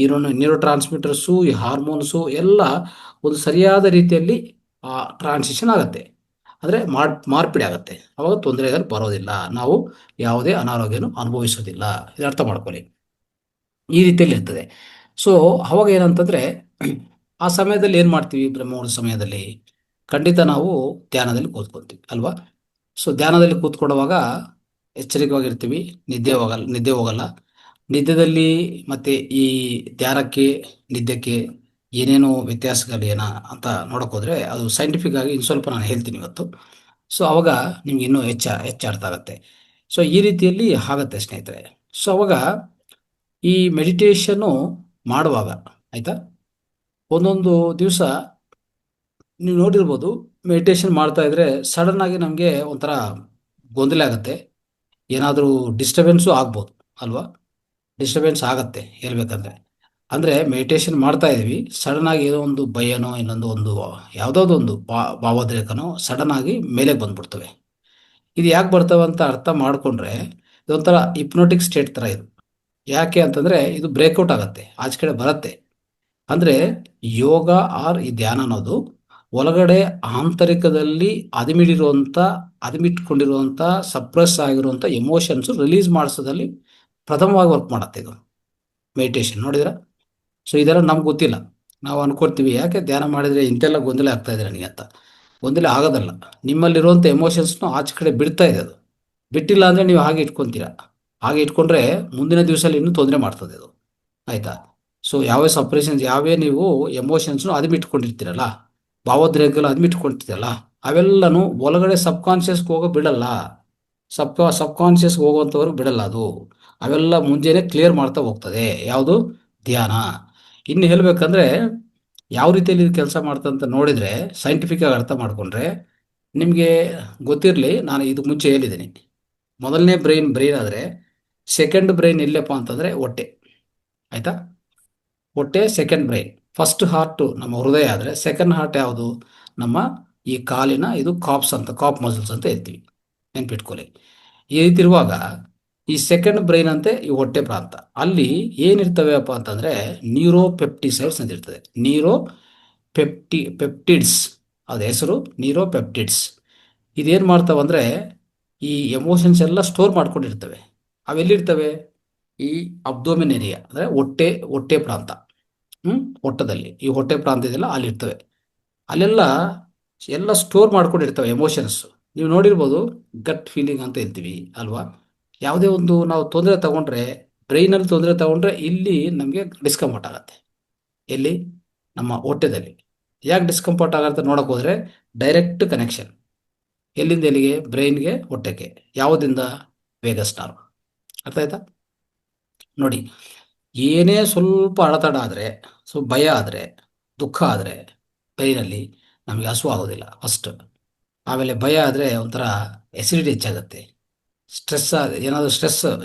ಈ ನ್ಯೂರೋ ಟ್ರಾನ್ಸ್ಮಿಟರ್ಸು, ಈ ಹಾರ್ಮೋನ್ಸು ಎಲ್ಲ ಒಂದು ಸರಿಯಾದ ರೀತಿಯಲ್ಲಿ ಟ್ರಾನ್ಸಿಷನ್ ಆಗುತ್ತೆ, ಅಂದರೆ ಮಾರ್ಪಿಡಿ ಆಗುತ್ತೆ. ಅವಾಗ ತೊಂದರೆಗಳು ಬರೋದಿಲ್ಲ, ನಾವು ಯಾವುದೇ ಅನಾರೋಗ್ಯನೂ ಅನುಭವಿಸೋದಿಲ್ಲ. ಇದು ಅರ್ಥ ಮಾಡ್ಕೊಳ್ಳಿ, ಈ ರೀತಿಯಲ್ಲಿ ಇರ್ತದೆ. ಸೊ ಅವಾಗ ಏನಂತಂದರೆ ಆ ಸಮಯದಲ್ಲಿ ಏನು ಮಾಡ್ತೀವಿ, ಬ್ರಹ್ಮಮುಹೂರ್ತ ಸಮಯದಲ್ಲಿ ಖಂಡಿತ ನಾವು ಧ್ಯಾನದಲ್ಲಿ ಕೂತ್ಕೊಳ್ತೀವಿ ಅಲ್ವಾ? ಸೊ ಧ್ಯಾನದಲ್ಲಿ ಕೂತ್ಕೊಳ್ಳುವಾಗ ಎಚ್ಚರಿಕೆವಾಗಿರ್ತೀವಿ, ನಿದ್ದೆ ಹೋಗಲ್ಲ. ನಿದ್ದೆದಲ್ಲಿ ಮತ್ತು ಈ ಧ್ಯಾನಕ್ಕೆ ನಿದ್ದೆಗೆ ಏನೇನೋ ವ್ಯತ್ಯಾಸಗಳೇನ ಅಂತ ನೋಡೋಕ್ಕೋದ್ರೆ ಅದು ಸೈಂಟಿಫಿಕ್ ಆಗಿ ಇನ್ನು ಸ್ವಲ್ಪ ನಾನು ಹೇಳ್ತೀನಿ ಇವತ್ತು. ಸೊ ಅವಾಗ ನಿಮ್ಗೆ ಇನ್ನೂ ಹೆಚ್ಚು ಅರ್ಥ ಆಗುತ್ತೆ. ಸೊ ಈ ರೀತಿಯಲ್ಲಿ ಆಗುತ್ತೆ ಸ್ನೇಹಿತರೆ. ಸೊ ಅವಾಗ ಈ ಮೆಡಿಟೇಷನ್ನು ಮಾಡುವಾಗ, ಆಯಿತಾ, ಒಂದೊಂದು ದಿವಸ ನೀವು ನೋಡಿರ್ಬೋದು, ಮೆಡಿಟೇಷನ್ ಮಾಡ್ತಾ ಇದ್ರೆ ಸಡನ್ ಆಗಿ ನಮಗೆ ಒಂಥರ ಗೊಂದಲ ಆಗುತ್ತೆ, ಏನಾದರೂ ಡಿಸ್ಟರ್ಬೆನ್ಸು ಆಗ್ಬೋದು ಅಲ್ವಾ? ಡಿಸ್ಟರ್ಬೆನ್ಸ್ ಆಗತ್ತೆ ಹೇಳ್ಬೇಕಂದ್ರೆ. ಅಂದರೆ ಮೆಡಿಟೇಷನ್ ಮಾಡ್ತಾ ಇದ್ವಿ, ಸಡನ್ ಆಗಿ ಏನೋ ಒಂದು ಭಯನೋ ಇನ್ನೊಂದು ಯಾವುದಾದ್ರು ಭಾವೋದ್ರೇಕನೋ ಸಡನ್ ಆಗಿ ಮೇಲೆ ಬಂದ್ಬಿಡ್ತವೆ. ಇದು ಯಾಕೆ ಬರ್ತವೆ ಅಂತ ಅರ್ಥ ಮಾಡಿಕೊಂಡ್ರೆ ಇದೊಂಥರ ಹಿಪ್ನೋಟಿಕ್ ಸ್ಟೇಟ್ ಥರ ಇದು. ಯಾಕೆ ಅಂತಂದರೆ ಇದು ಬ್ರೇಕ್ಔಟ್ ಆಗುತ್ತೆ, ಆಚೆ ಕಡೆ ಬರುತ್ತೆ. ಅಂದರೆ ಯೋಗ ಆರ್ ಈ ಧ್ಯಾನ ಅನ್ನೋದು ಒಳಗಡೆ ಆಂತರಿಕದಲ್ಲಿ ಅದಿಮಿಟ್ಕೊಂಡಿರುವಂಥ ಸಪ್ರೆಸ್ ಆಗಿರುವಂಥ ಎಮೋಷನ್ಸು ರಿಲೀಸ್ ಮಾಡಿಸೋದಲ್ಲಿ ಪ್ರಥಮವಾಗಿ ವರ್ಕ್ ಮಾಡುತ್ತೆ ಇದು ಮೆಡಿಟೇಷನ್. ನೋಡಿದ್ರೆ ಸೊ ಇದೆಲ್ಲ ನಮ್ಗೆ ಗೊತ್ತಿಲ್ಲ, ನಾವು ಅನ್ಕೊಳ್ತೀವಿ ಯಾಕೆ ಧ್ಯಾನ ಮಾಡಿದರೆ ಇಂತೆಲ್ಲ ಗೊಂದಲ ಆಗ್ತಾ ಇದೆ ನನಗೆ ಅಂತ. ಗೊಂದಲ ಆಗೋದಲ್ಲ, ನಿಮ್ಮಲ್ಲಿರುವಂಥ ಎಮೋಷನ್ಸ್ನು ಆಚೆ ಕಡೆ ಬಿಡ್ತಾ ಇದೆ ಅದು. ಬಿಟ್ಟಿಲ್ಲ ಅಂದರೆ ನೀವು ಹಾಗೆ ಇಟ್ಕೊತೀರ. ಹಾಗೆ ಇಟ್ಕೊಂಡ್ರೆ ಮುಂದಿನ ದಿವಸದಲ್ಲಿ ಇನ್ನೂ ತೊಂದರೆ ಮಾಡ್ತದೆ ಅದು. ಆಯಿತಾ? ಸೊ ಯಾವೇ ಸಪ್ರೆಷನ್ಸ್ ಯಾವೇ ನೀವು ಎಮೋಷನ್ಸ್ನು ಅದ್ಮಿಟ್ಕೊಂಡಿರ್ತೀರಲ್ಲ, ಭಾವೋದ್ರೇಕಗಳು ಅದ್ಮಿಟ್ಕೊಂಡಿರ್ತೀರಲ್ಲ, ಅವೆಲ್ಲನೂ ಒಳಗಡೆ ಸಬ್ ಕಾನ್ಷಿಯಸ್ಗೆ ಹೋಗೋ ಬಿಡಲ್ಲ. ಸಬ್ ಕಾನ್ಷಿಯಸ್ಗೆ ಹೋಗುವಂಥವ್ರಿಗೆ ಬಿಡಲ್ಲ ಅದು. ಅವೆಲ್ಲ ಮುಂಜಾನೆ ಕ್ಲಿಯರ್ ಮಾಡ್ತಾ ಹೋಗ್ತದೆ. ಯಾವುದು? ಧ್ಯಾನ. ಇನ್ನು ಹೇಳ್ಬೇಕಂದ್ರೆ ಯಾವ ರೀತಿಯಲ್ಲಿ ಇದು ಕೆಲಸ ಮಾಡ್ತಂತ ನೋಡಿದರೆ, ಸೈಂಟಿಫಿಕ್ ಆಗಿ ಅರ್ಥ ಮಾಡ್ಕೊಂಡ್ರೆ ನಿಮಗೆ ಗೊತ್ತಿರಲಿ, ನಾನು ಇದು ಮುಂಚೆ ಹೇಳಿದ್ದೀನಿ. ಮೊದಲನೇ ಬ್ರೈನ್ ಆದರೆ ಸೆಕೆಂಡ್ ಬ್ರೈನ್ ಎಲ್ಲಪ್ಪ ಅಂತಂದರೆ ಹೊಟ್ಟೆ. ಆಯಿತಾ? ಹೊಟ್ಟೆ ಸೆಕೆಂಡ್ ಬ್ರೈನ್. ಫಸ್ಟ್ ಹಾರ್ಟು ನಮ್ಮ ಹೃದಯ ಆದರೆ ಸೆಕೆಂಡ್ ಹಾರ್ಟ್ ಯಾವುದು? ನಮ್ಮ ಈ ಕಾಲಿನ ಇದು ಕಾಪ್ ಮಸಲ್ಸ್ ಅಂತ ಹೇಳ್ತೀವಿ. ನೆನ್ಪಿಟ್ಕೊಳ್ಳಿ. ಈ ರೀತಿ ಇರುವಾಗ ಈ ಸೆಕೆಂಡ್ ಬ್ರೈನ್ ಅಂತೆ ಈ ಹೊಟ್ಟೆ ಪ್ರಾಂತ ಅಲ್ಲಿ ಏನಿರ್ತವೆಪ್ಪ ಅಂತಂದರೆ ನ್ಯೂರೋಪೆಪ್ಟಿಸೈಡ್ಸ್ ಅಂತ ಇರ್ತದೆ. ಪೆಪ್ಟಿಡ್ಸ್, ಅದು ಹೆಸರು ನ್ಯೂರೋಪೆಪ್ಟಿಡ್ಸ್. ಇದೇನು ಮಾಡ್ತಾವಂದರೆ ಈ ಎಮೋಷನ್ಸ್ ಎಲ್ಲ ಸ್ಟೋರ್ ಮಾಡ್ಕೊಂಡಿರ್ತವೆ. ಅವೆಲ್ಲಿರ್ತವೆ? ಈ ಅಬ್ಡೋಮಿನ್ ಏರಿಯಾ ಅಂದರೆ ಹೊಟ್ಟೆ ಪ್ರಾಂತ. ಹೊಟ್ಟದಲ್ಲಿ ಈ ಹೊಟ್ಟೆ ಪ್ರಾಂತ ಇದೆಯಲ್ಲ ಅಲ್ಲಿರ್ತವೆ. ಅಲ್ಲೆಲ್ಲ ಎಲ್ಲ ಸ್ಟೋರ್ ಮಾಡ್ಕೊಂಡಿರ್ತವೆ ಎಮೋಷನ್ಸ್. ನೀವು ನೋಡಿರ್ಬೋದು, ಗಟ್ ಫೀಲಿಂಗ್ ಅಂತ ಹೇಳ್ತೀವಿ ಅಲ್ವಾ? ಯಾವುದೇ ಒಂದು ನಾವು ತೊಂದರೆ ತಗೊಂಡ್ರೆ, ಬ್ರೈನಲ್ಲಿ ತೊಂದರೆ ತಗೊಂಡ್ರೆ ಇಲ್ಲಿ ನಮಗೆ ಡಿಸ್ಕಂಫರ್ಟ್ ಆಗುತ್ತೆ. ಎಲ್ಲಿ? ನಮ್ಮ ಹೊಟ್ಟೆದಲ್ಲಿ. ಯಾಕೆ ಡಿಸ್ಕಂಫರ್ಟ್ ಆಗುತ್ತೆ ನೋಡೋಕೆ ಹೋದರೆ ಡೈರೆಕ್ಟ್ ಕನೆಕ್ಷನ್ ಎಲ್ಲಿಂದ ಎಲ್ಲಿಗೆ? ಬ್ರೈನ್ಗೆ, ಹೊಟ್ಟೆಗೆ. ಯಾವುದಿಂದ? Vagus nerve. ಅರ್ಥ ಆಯ್ತಾ? ನೋಡಿ, ಏನೇ ಸ್ವಲ್ಪ ಅಡೆತಡೆ ಆದರೆ, ಭಯ ಆದರೆ, ದುಃಖ ಆದರೆ ಬ್ರೈನಲ್ಲಿ ನಮಗೆ ಹಸು ಆಗೋದಿಲ್ಲ ಫಸ್ಟ್. ಆಮೇಲೆ ಭಯ ಆದರೆ ಒಂಥರ ಎಸಿಡಿಟಿ ಹೆಚ್ಚಾಗುತ್ತೆ. ಏನಾದರೂ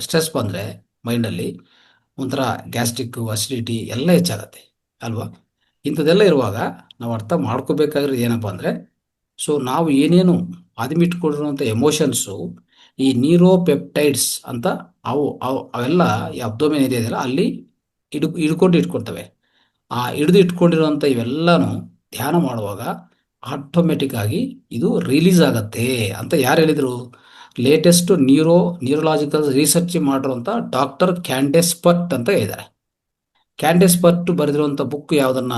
ಸ್ಟ್ರೆಸ್ ಬಂದರೆ ಮೈಂಡಲ್ಲಿ ಒಂಥರ ಗ್ಯಾಸ್ಟ್ರಿಕ್ಕು, ಅಸಿಡಿಟಿ ಎಲ್ಲ ಹೆಚ್ಚಾಗತ್ತೆ ಅಲ್ವಾ? ಇಂಥದ್ದೆಲ್ಲ ಇರುವಾಗ ನಾವು ಅರ್ಥ ಮಾಡ್ಕೋಬೇಕಾಗಿರೋದು ಏನಪ್ಪ ಅಂದರೆ, ಸೊ ನಾವು ಏನೇನು ಅದುಮಿಟ್ಕೊಂಡಿರುವಂಥ ಎಮೋಷನ್ಸು ಈ ನ್ಯೂರೋಪೆಪ್ಟೈಡ್ಸ್ ಅಂತ ಅವೆಲ್ಲ ಈ ಅಬ್ಡೋಮಿನ್ ಏರಿಯಾ ಇದೆಯಲ್ಲ ಅಲ್ಲಿ ಇಟ್ಕೊಳ್ತವೆ. ಆ ಹಿಡಿದು ಇಟ್ಕೊಂಡಿರುವಂಥ ಇವೆಲ್ಲನೂ ಧ್ಯಾನ ಮಾಡುವಾಗ ಆಟೋಮೆಟಿಕ್ ಆಗಿ ಇದು ರಿಲೀಸ್ ಆಗತ್ತೆ ಅಂತ ಯಾರು ಹೇಳಿದರು? ಲೇಟೆಸ್ಟ್ ನ್ಯೂರೋಲಾಜಿಕಲ್ ರಿಸರ್ಚ್ ಮಾಡಿರುವಂಥ ಡಾಕ್ಟರ್ ಕ್ಯಾಂಡೆಸ್ ಪಟ್ ಅಂತ ಹೇಳಿದ್ದಾರೆ. ಕ್ಯಾಂಡೆಸ್ ಪಟ್ ಬರೆದಿರುವಂಥ ಬುಕ್ ಯಾವುದನ್ನ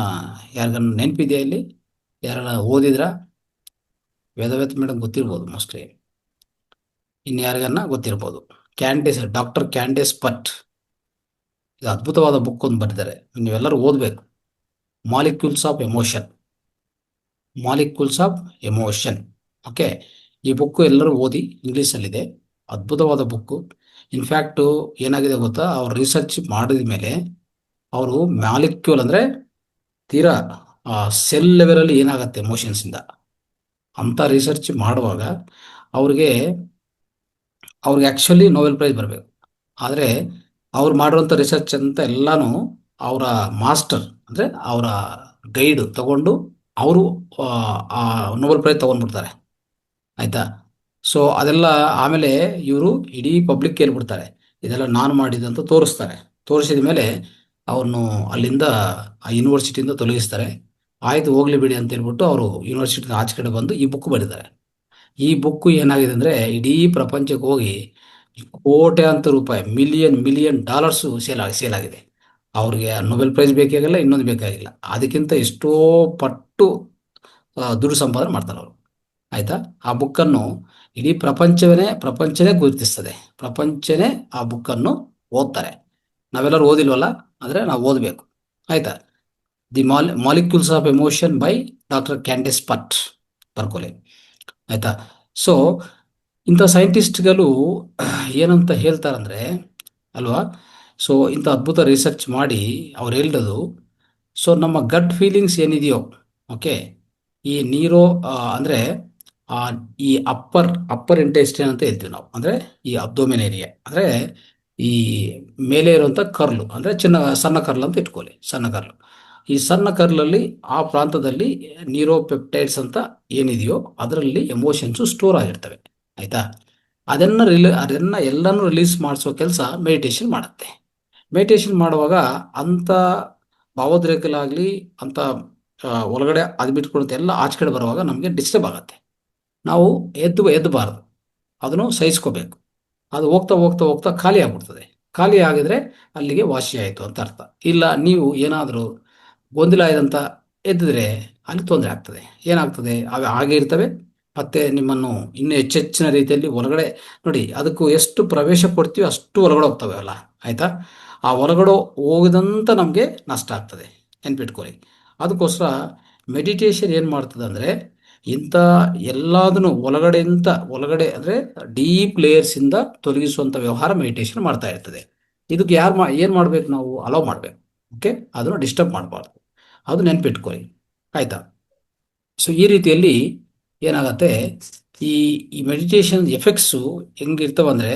ಯಾರಿಗನ್ನ ನೆನಪಿದೆಯಾ ಇಲ್ಲಿ? ಯಾರನ್ನ ಓದಿದ್ರಾ? ವೇದವೇತ್ ಮೇಡಮ್ ಗೊತ್ತಿರ್ಬೋದು ಮೋಸ್ಟ್ಲಿ. ಇನ್ನು ಯಾರಿಗನ್ನ ಗೊತ್ತಿರ್ಬೋದು. ಡಾಕ್ಟರ್ ಕ್ಯಾಂಡೆಸ್ ಪಟ್ ಇದು ಅದ್ಭುತವಾದ ಬುಕ್ ಒಂದು ಬರೆದಿದ್ದಾರೆ, ನೀವೆಲ್ಲರೂ ಓದಬೇಕು. Molecules of emotion. ಓಕೆ, ಈ ಬುಕ್ಕು ಎಲ್ಲರೂ ಓದಿ, ಇಂಗ್ಲೀಷಲ್ಲಿದೆ. ಅದ್ಭುತವಾದ ಬುಕ್ಕು. ಇನ್ಫ್ಯಾಕ್ಟು ಏನಾಗಿದೆ ಗೊತ್ತಾ, ಅವ್ರು ರಿಸರ್ಚ್ ಮಾಡಿದ ಮೇಲೆ ಅವರು ಮಾಲಿಕ್ಯೂಲ್ ಅಂದರೆ ತೀರಾ ಸೆಲ್ ಲೆವೆಲಲ್ಲಿ ಏನಾಗುತ್ತೆ ಎಮೋಷನ್ಸಿಂದ ಅಂತ ರಿಸರ್ಚ್ ಮಾಡುವಾಗ ಅವ್ರಿಗೆ ಆ್ಯಕ್ಚುಲಿ ನೊಬೆಲ್ ಪ್ರೈಸ್ ಬರಬೇಕು. ಆದರೆ ಅವ್ರು ಮಾಡಿರುವಂಥ ರಿಸರ್ಚ್ ಅಂತ ಎಲ್ಲನೂ ಅವರ ಮಾಸ್ಟರ್ ಅಂದರೆ ಅವರ ಗೈಡ್ ತಗೊಂಡು ಅವರು ಆ ನೊಬೆಲ್ ಪ್ರೈಸ್ ತೊಗೊಂಡ್ಬಿಡ್ತಾರೆ. ಆಯಿತಾ? ಸೊ ಅದೆಲ್ಲ ಆಮೇಲೆ ಇವರು ಇಡೀ ಪಬ್ಲಿಕ್ ಹೇಳ್ಬಿಡ್ತಾರೆ, ಇದೆಲ್ಲ ನಾನು ಮಾಡಿದಂತ ತೋರಿಸ್ತಾರೆ. ತೋರಿಸಿದ ಮೇಲೆ ಅವ್ರನ್ನು ಅಲ್ಲಿಂದ ಆ ಯೂನಿವರ್ಸಿಟಿಯಿಂದ ತೊಲಗಿಸ್ತಾರೆ. ಆಯಿತು ಹೋಗ್ಲಿ ಬಿಡಿ ಅಂತ ಹೇಳ್ಬಿಟ್ಟು ಅವರು ಯೂನಿವರ್ಸಿಟಿಯಿಂದ ಆಚೆ ಕಡೆ ಬಂದು ಈ ಬುಕ್ ಬರೀತಾರೆ. ಈ ಬುಕ್ಕು ಏನಾಗಿದೆ ಅಂದರೆ ಇಡೀ ಪ್ರಪಂಚಕ್ಕೆ ಹೋಗಿ ಕೋಟ್ಯಾಂತರ ರೂಪಾಯಿ, ಮಿಲಿಯನ್ ಡಾಲರ್ಸು ಸೇಲ್ ಆಗಿದೆ. ಅವ್ರಿಗೆ ನೊಬೆಲ್ ಪ್ರೈಸ್ ಬೇಕಾಗಿಲ್ಲ, ಇನ್ನೊಂದು ಬೇಕಾಗಿಲ್ಲ, ಅದಕ್ಕಿಂತ ಎಷ್ಟೋ ಪಟ್ಟು ದುಡ್ಡು ಸಂಪಾದನೆ ಮಾಡ್ತಾರೆ ಅವರು. ಆಯಿತಾ? ಆ ಬುಕ್ಕನ್ನು ಇಡೀ ಪ್ರಪಂಚನೇ ಗುರುತಿಸ್ತದೆ. ಪ್ರಪಂಚನೇ ಆ ಬುಕ್ಕನ್ನು ಓದ್ತಾರೆ. ನಾವೆಲ್ಲರೂ ಓದಿಲ್ವಲ್ಲ, ಆದರೆ ನಾವು ಓದಬೇಕು. ಆಯಿತಾ? The molecules of emotion by doctor Candace Pert, ಬರ್ಕೊಳ್ಳಿ. ಆಯಿತಾ? ಸೊ ಇಂಥ ಸೈಂಟಿಸ್ಟ್ಗಳು ಏನಂತ ಹೇಳ್ತಾರಂದರೆ ಅಲ್ವಾ, ಸೊ ಇಂಥ ಅದ್ಭುತ ರಿಸರ್ಚ್ ಮಾಡಿ ಅವ್ರು ಹೇಳಿರೋದು, ಸೊ ನಮ್ಮ ಗಟ್ ಫೀಲಿಂಗ್ಸ್ ಏನಿದೆಯೋ, ಓಕೆ, ಈ ಅಂದರೆ ಈ ಅಪ್ಪರ್ ಇಂಟೆಸ್ಟೈನ್ ಅಂತ ಹೇಳ್ತೀವಿ ನಾವು. ಅಂದರೆ ಈ ಅಬ್ಡೋಮಿನ್ ಏರಿಯಾ ಅಂದರೆ ಈ ಮೇಲೆ ಇರುವಂಥ ಕರ್ಲು, ಅಂದರೆ ಸಣ್ಣ ಕರ್ಲ್ ಅಂತ ಇಟ್ಕೊಳ್ಳಿ, ಸಣ್ಣ ಕರ್ಲು. ಈ ಸಣ್ಣ ಕರ್ಲಲ್ಲಿ ಆ ಪ್ರಾಂತದಲ್ಲಿ ನ್ಯೂರೋಪೆಪ್ಟೈಡ್ಸ್ ಅಂತ ಏನಿದೆಯೋ ಅದರಲ್ಲಿ ಎಮೋಷನ್ಸು ಸ್ಟೋರ್ ಆಗಿರ್ತವೆ. ಆಯಿತಾ? ಅದನ್ನು ಎಲ್ಲನೂ ರಿಲೀಸ್ ಮಾಡಿಸೋ ಕೆಲಸ ಮೆಡಿಟೇಷನ್ ಮಾಡುತ್ತೆ. ಮೆಡಿಟೇಷನ್ ಮಾಡುವಾಗ ಅಂಥ ಭಾವೋದ್ರೇಕಲಾಗಲಿ ಅಂಥ ಒಳಗಡೆ ಅದು ಬಿಟ್ಕೊಳುತ್ತೆ ಎಲ್ಲ ಆಚೆ ಕಡೆ ಬರುವಾಗ ನಮಗೆ ಡಿಸ್ಟರ್ಬ್ ಆಗುತ್ತೆ. ನಾವು ಎದ್ದಬಾರ್ದು, ಅದನ್ನು ಸಹಿಸ್ಕೋಬೇಕು. ಅದು ಹೋಗ್ತಾ ಹೋಗ್ತಾ ಹೋಗ್ತಾ ಖಾಲಿ ಆಗ್ಬಿಡ್ತದೆ. ಖಾಲಿ ಆಗಿದ್ರೆ ಅಲ್ಲಿಗೆ ವಾಸಿ ಆಯಿತು ಅಂತ ಅರ್ಥ. ಇಲ್ಲ ನೀವು ಏನಾದರೂ ಗೊಂದಲ ಆಯ್ದಂತ ಎದ್ದಿದ್ರೆ ಅಲ್ಲಿ ತೊಂದರೆ ಆಗ್ತದೆ. ಏನಾಗ್ತದೆ, ಅವು ಹಾಗೆ ಇರ್ತವೆ. ಮತ್ತು ನಿಮ್ಮನ್ನು ಇನ್ನೂ ಹೆಚ್ಚಿನ ರೀತಿಯಲ್ಲಿ ಹೊರಗಡೆ ನೋಡಿ, ಅದಕ್ಕೂ ಎಷ್ಟು ಪ್ರವೇಶ ಕೊಡ್ತೀವಿ ಅಷ್ಟು ಹೊರಗಡೆ ಹೋಗ್ತವೆ ಅಲ್ಲ. ಆಯಿತಾ? ಆ ಒಳಗಡೆ ಹೋಗದಂತ ನಮಗೆ ನಷ್ಟ ಆಗ್ತದೆ, ನೆನ್ಪಿಟ್ಕೊಳ್ಳಿ. ಅದಕ್ಕೋಸ್ಕರ ಮೆಡಿಟೇಷನ್ ಏನು ಮಾಡ್ತದೆ ಅಂದರೆ, ಇಂಥ ಎಲ್ಲದನ್ನು ಒಳಗಡೆ ಅಂದರೆ ಡೀಪ್ ಲೇಯರ್ಸಿಂದ ತೊಲಗಿಸುವಂಥ ವ್ಯವಹಾರ ಮೆಡಿಟೇಷನ್ ಮಾಡ್ತಾ ಇರ್ತದೆ. ಇದಕ್ಕೆ ಏನು ಮಾಡಬೇಕು, ನಾವು ಅಲೋ ಮಾಡಬೇಕು. ಓಕೆ, ಅದನ್ನು ಡಿಸ್ಟರ್ಬ್ ಮಾಡಬಾರ್ದು, ಅದು ನೆನ್ಪಿಟ್ಕೊಳ್ಳಿ, ಆಯಿತಾ. ಸೊ ಈ ರೀತಿಯಲ್ಲಿ ಏನಾಗತ್ತೆ, ಈ ಈ ಮೆಡಿಟೇಷನ್ ಎಫೆಕ್ಟ್ಸು ಹೆಂಗಿರ್ತವಂದರೆ,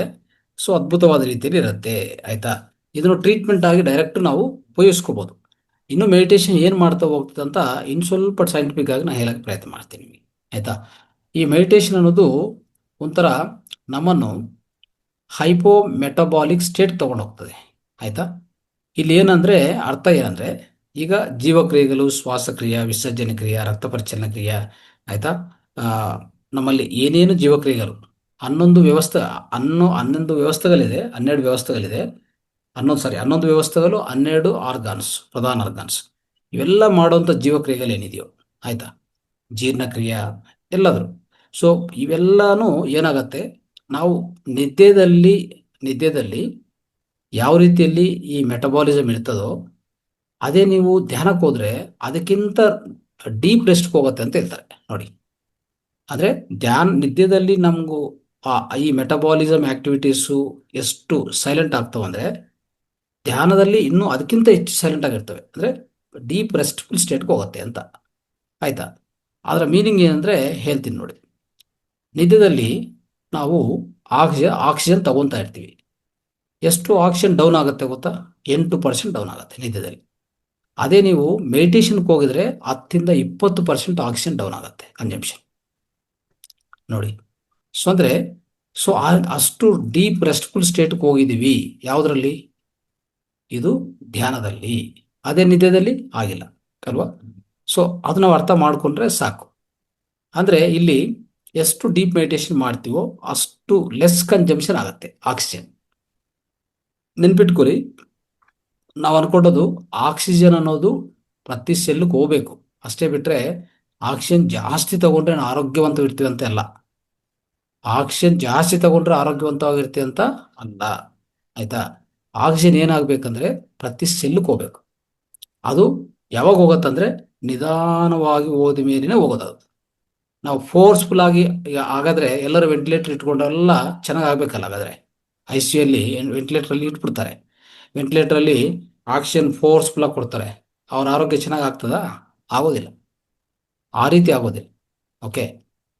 ಸೊ ಅದ್ಭುತವಾದ ರೀತಿಯಲ್ಲಿ ಇರುತ್ತೆ, ಆಯಿತಾ. ಇದನ್ನು ಟ್ರೀಟ್ಮೆಂಟ್ ಆಗಿ ಡೈರೆಕ್ಟ್ ನಾವು ಉಪಯೋಗಿಸ್ಕೋಬೋದು. ಇನ್ನು ಮೆಡಿಟೇಷನ್ ಏನು ಮಾಡ್ತಾ ಹೋಗ್ತದೆ ಅಂತ ಇನ್ನು ಸ್ವಲ್ಪ ಸೈಂಟಿಫಿಕ್ ಆಗಿ ನಾನು ಹೇಳಕ್ಕೆ ಪ್ರಯತ್ನ ಮಾಡ್ತೀನಿ, ಆಯಿತಾ. ಈ ಮೆಡಿಟೇಷನ್ ಅನ್ನೋದು ಒಂಥರ ನಮ್ಮನ್ನು ಹೈಪೋ ಮೆಟಬಾಲಿಕ್ ಸ್ಟೇಟ್ ತೊಗೊಂಡು ಹೋಗ್ತದೆ, ಆಯಿತಾ. ಇಲ್ಲಿ ಏನಂದರೆ, ಅರ್ಥ ಏನಂದರೆ, ಈಗ ಜೀವಕ್ರಿಯೆಗಳು, ಶ್ವಾಸಕ್ರಿಯೆ, ವಿಸರ್ಜನೆ ಕ್ರಿಯೆ, ರಕ್ತ ಪರಿಚಲನೆ ಕ್ರಿಯೆ, ಆಯಿತಾ. ನಮ್ಮಲ್ಲಿ ಏನೇನು ಜೀವಕ್ರಿಯೆಗಳು, 11 ವ್ಯವಸ್ಥೆಗಳಿದೆ, 12 ವ್ಯವಸ್ಥೆಗಳಿದೆ, 11 ವ್ಯವಸ್ಥೆಗಳು, 12 ಆರ್ಗಾನ್ಸ್, ಪ್ರಧಾನ ಆರ್ಗಾನ್ಸ್. ಇವೆಲ್ಲ ಮಾಡುವಂಥ ಜೀವಕ್ರಿಯೆಗಳು ಏನಿದೆಯೋ, ಆಯಿತಾ, ಜೀರ್ಣಕ್ರಿಯೆ ಎಲ್ಲಾದರೂ. ಸೊ ಇವೆಲ್ಲನೂ ಏನಾಗತ್ತೆ, ನಾವು ನಿದ್ದೆದಲ್ಲಿ ಯಾವ ರೀತಿಯಲ್ಲಿ ಈ ಮೆಟಬಾಲಿಸಮ್ ಇರ್ತದೋ, ಅದೇ ನೀವು ಧ್ಯಾನಕ್ಕೆ ಹೋದರೆ ಅದಕ್ಕಿಂತ ಡೀಪ್ ರೆಸ್ಟ್ಗೆ ಹೋಗುತ್ತೆ ಅಂತ ಹೇಳ್ತಾರೆ ನೋಡಿ. ಅಂದರೆ ನಿದ್ದೆಯಲ್ಲಿ ನಮಗೂ ಈ ಮೆಟಬಾಲಿಸಮ್ ಆ್ಯಕ್ಟಿವಿಟೀಸು ಎಷ್ಟು ಸೈಲೆಂಟ್ ಆಗ್ತವೆ ಅಂದರೆ, ಧ್ಯಾನದಲ್ಲಿ ಇನ್ನೂ ಅದಕ್ಕಿಂತ ಹೆಚ್ಚು ಸೈಲೆಂಟ್ ಆಗಿರ್ತವೆ, ಅಂದರೆ ಡೀಪ್ ರೆಸ್ಟ್ಫುಲ್ ಸ್ಟೇಟ್ಗೆ ಹೋಗುತ್ತೆ ಅಂತ, ಆಯಿತಾ. ಅದರ ಮೀನಿಂಗ್ ಏನಂದರೆ ಹೇಳ್ತೀನಿ ನೋಡಿ. ನಿದ್ದೆಯಲ್ಲಿ ನಾವು ಆಕ್ಸಿಜನ್ ತಗೊತಾ ಇರ್ತೀವಿ. ಎಷ್ಟು ಆಕ್ಸಿಜನ್ ಡೌನ್ ಆಗುತ್ತೆ ಗೊತ್ತಾ? 8% ಡೌನ್ ಆಗುತ್ತೆ ನಿದ್ದೆಯಲ್ಲಿ. ಅದೇ ನೀವು ಮೆಡಿಟೇಷನ್ಗೆ ಹೋಗಿದ್ರೆ 10-20% ಆಕ್ಸಿಜನ್ ಡೌನ್ ಆಗುತ್ತೆ ಕನ್ಸಂಪ್ಷನ್ ನೋಡಿ. ಸೊ ಅಂದರೆ ಅಷ್ಟು ಡೀಪ್ ರೆಸ್ಟ್ಫುಲ್ ಸ್ಟೇಟ್ಗೆ ಹೋಗಿದ್ದೀವಿ. ಯಾವುದರಲ್ಲಿ? ಇದು ಧ್ಯಾನದಲ್ಲಿ. ಅದೇ ನಿದ್ದೆಯಲ್ಲಿ ಆಗಿಲ್ಲ ಅಲ್ವಾ? ಸೊ ಅದು ನಾವು ಅರ್ಥ ಮಾಡಿಕೊಂಡ್ರೆ ಸಾಕು. ಅಂದರೆ ಇಲ್ಲಿ ಎಷ್ಟು ಡೀಪ್ ಮೆಡಿಟೇಷನ್ ಮಾಡ್ತೀವೋ ಅಷ್ಟು ಲೆಸ್ ಕನ್ಸಂಪ್ಷನ್ ಆಗುತ್ತೆ ಆಕ್ಸಿಜನ್. ನೆನ್ಪಿಟ್ಕೊರಿ, ನಾವು ಅನ್ಕೊಂಡದ್ದು ಆಕ್ಸಿಜನ್ ಅನ್ನೋದು ಪ್ರತಿ ಸೆಲ್ಗೆ ಹೋಗ್ಬೇಕು ಅಷ್ಟೇ, ಬಿಟ್ಟರೆ ಆಕ್ಸಿಜನ್ ಜಾಸ್ತಿ ತಗೊಂಡ್ರೆ ನಾನು ಆರೋಗ್ಯವಂತವಿರ್ತೀವಿ ಅಂತ ಅಲ್ಲ. ಆಕ್ಸಿಜನ್ ಜಾಸ್ತಿ ತಗೊಂಡ್ರೆ ಆರೋಗ್ಯವಂತವಾಗಿರ್ತೀವಿ ಅಂತ ಅಲ್ಲ, ಆಯಿತಾ. ಆಕ್ಸಿಜನ್ ಏನಾಗಬೇಕಂದ್ರೆ ಪ್ರತಿ ಸೆಲ್ಗೆ ಹೋಗ್ಬೇಕು. ಅದು ಯಾವಾಗ ಹೋಗುತ್ತಂದ್ರೆ ನಿಧಾನವಾಗಿ ಹೋದ ಮೇಲಿನೇ ಹೋಗೋದು. ಅದು ನಾವು ಫೋರ್ಸ್ಫುಲ್ ಆಗಿ ಹಾಗಾದರೆ ಎಲ್ಲರೂ ವೆಂಟಿಲೇಟರ್ ಇಟ್ಕೊಂಡೆಲ್ಲ ಚೆನ್ನಾಗಿ ಆಗಬೇಕಲ್ಲ. ಹಾಗಾದರೆ ICUಯಲ್ಲಿ ವೆಂಟಿಲೇಟ್ರಲ್ಲಿ ಇಟ್ಬಿಡ್ತಾರೆ. ವೆಂಟಿಲೇಟ್ರಲ್ಲಿ ಆಕ್ಸಿಜನ್ ಫೋರ್ಸ್ಫುಲ್ ಆಗಿ ಕೊಡ್ತಾರೆ, ಅವ್ರ ಆರೋಗ್ಯ ಚೆನ್ನಾಗಿ ಆಗ್ತದಾ? ಆಗೋದಿಲ್ಲ, ಆ ರೀತಿ ಆಗೋದಿಲ್ಲ. ಓಕೆ,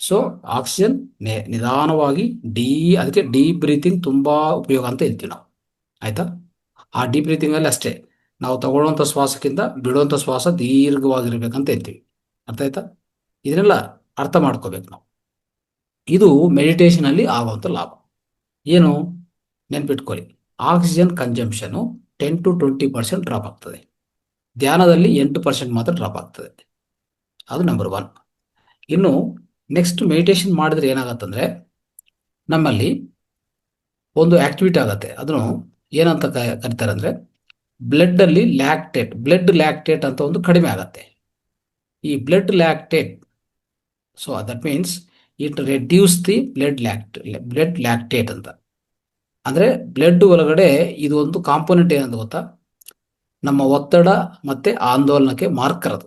ಸೊ ಆಕ್ಸಿಜನ್ ನಿಧಾನವಾಗಿ ಅದಕ್ಕೆ ಡೀಪ್ ಬ್ರೀತಿಂಗ್ ತುಂಬ ಉಪಯೋಗ ಅಂತ ಹೇಳ್ತೀವಿ ನಾವು, ಆಯಿತಾ. ಆ ಡೀಪ್ ಬ್ರೀತಿಂಗಲ್ಲಿ ಅಷ್ಟೇ, ನಾವು ತಗೊಳ್ಳುವಂಥ ಶ್ವಾಸಕ್ಕಿಂತ ಬಿಡುವಂಥ ಶ್ವಾಸ ದೀರ್ಘವಾಗಿರ್ಬೇಕಂತ ಹೇಳ್ತೀವಿ. ಅರ್ಥ ಆಯ್ತಾ? ಇದನ್ನೆಲ್ಲ ಅರ್ಥ ಮಾಡ್ಕೋಬೇಕು ನಾವು. ಇದು ಮೆಡಿಟೇಷನಲ್ಲಿ ಆಗುವಂಥ ಲಾಭ ಏನು? ನೆನ್ಪಿಟ್ಕೊಳ್ಳಿ, ಆಕ್ಸಿಜನ್ ಕನ್ಸಂಪ್ಷನು 10-20% ಡ್ರಾಪ್ ಆಗ್ತದೆ. ಧ್ಯಾನದಲ್ಲಿ 8% ಮಾತ್ರ ಡ್ರಾಪ್ ಆಗ್ತದೆ. ಅದು ನಂಬರ್ 1. ಇನ್ನು ನೆಕ್ಸ್ಟ್ ಮೆಡಿಟೇಷನ್ ಮಾಡಿದ್ರೆ ಏನಾಗತ್ತಂದರೆ, ನಮ್ಮಲ್ಲಿ ಒಂದು ಆಕ್ಟಿವಿಟಿ ಆಗುತ್ತೆ. ಅದನ್ನು ಏನಂತ ಕರೀತಾರೆ ಅಂದರೆ, ಬ್ಲಡ್ ಲ್ಯಾಕ್ಟೇಟ್ ಅಂತ ಒಂದು ಕಡಿಮೆ ಆಗತ್ತೆ. ಈ blood lactate, so that means it reduce the blood lactate ಅಂತ. ಅಂದರೆ ಬ್ಲಡ್ ಒಳಗಡೆ ಇದು ಒಂದು ಕಾಂಪೋನೆಂಟ್ ಏನಂತ ಗೊತ್ತಾ? ನಮ್ಮ ಒತ್ತಡ ಮತ್ತು ಆಂದೋಲನಕ್ಕೆ ಮಾರ್ಕರ್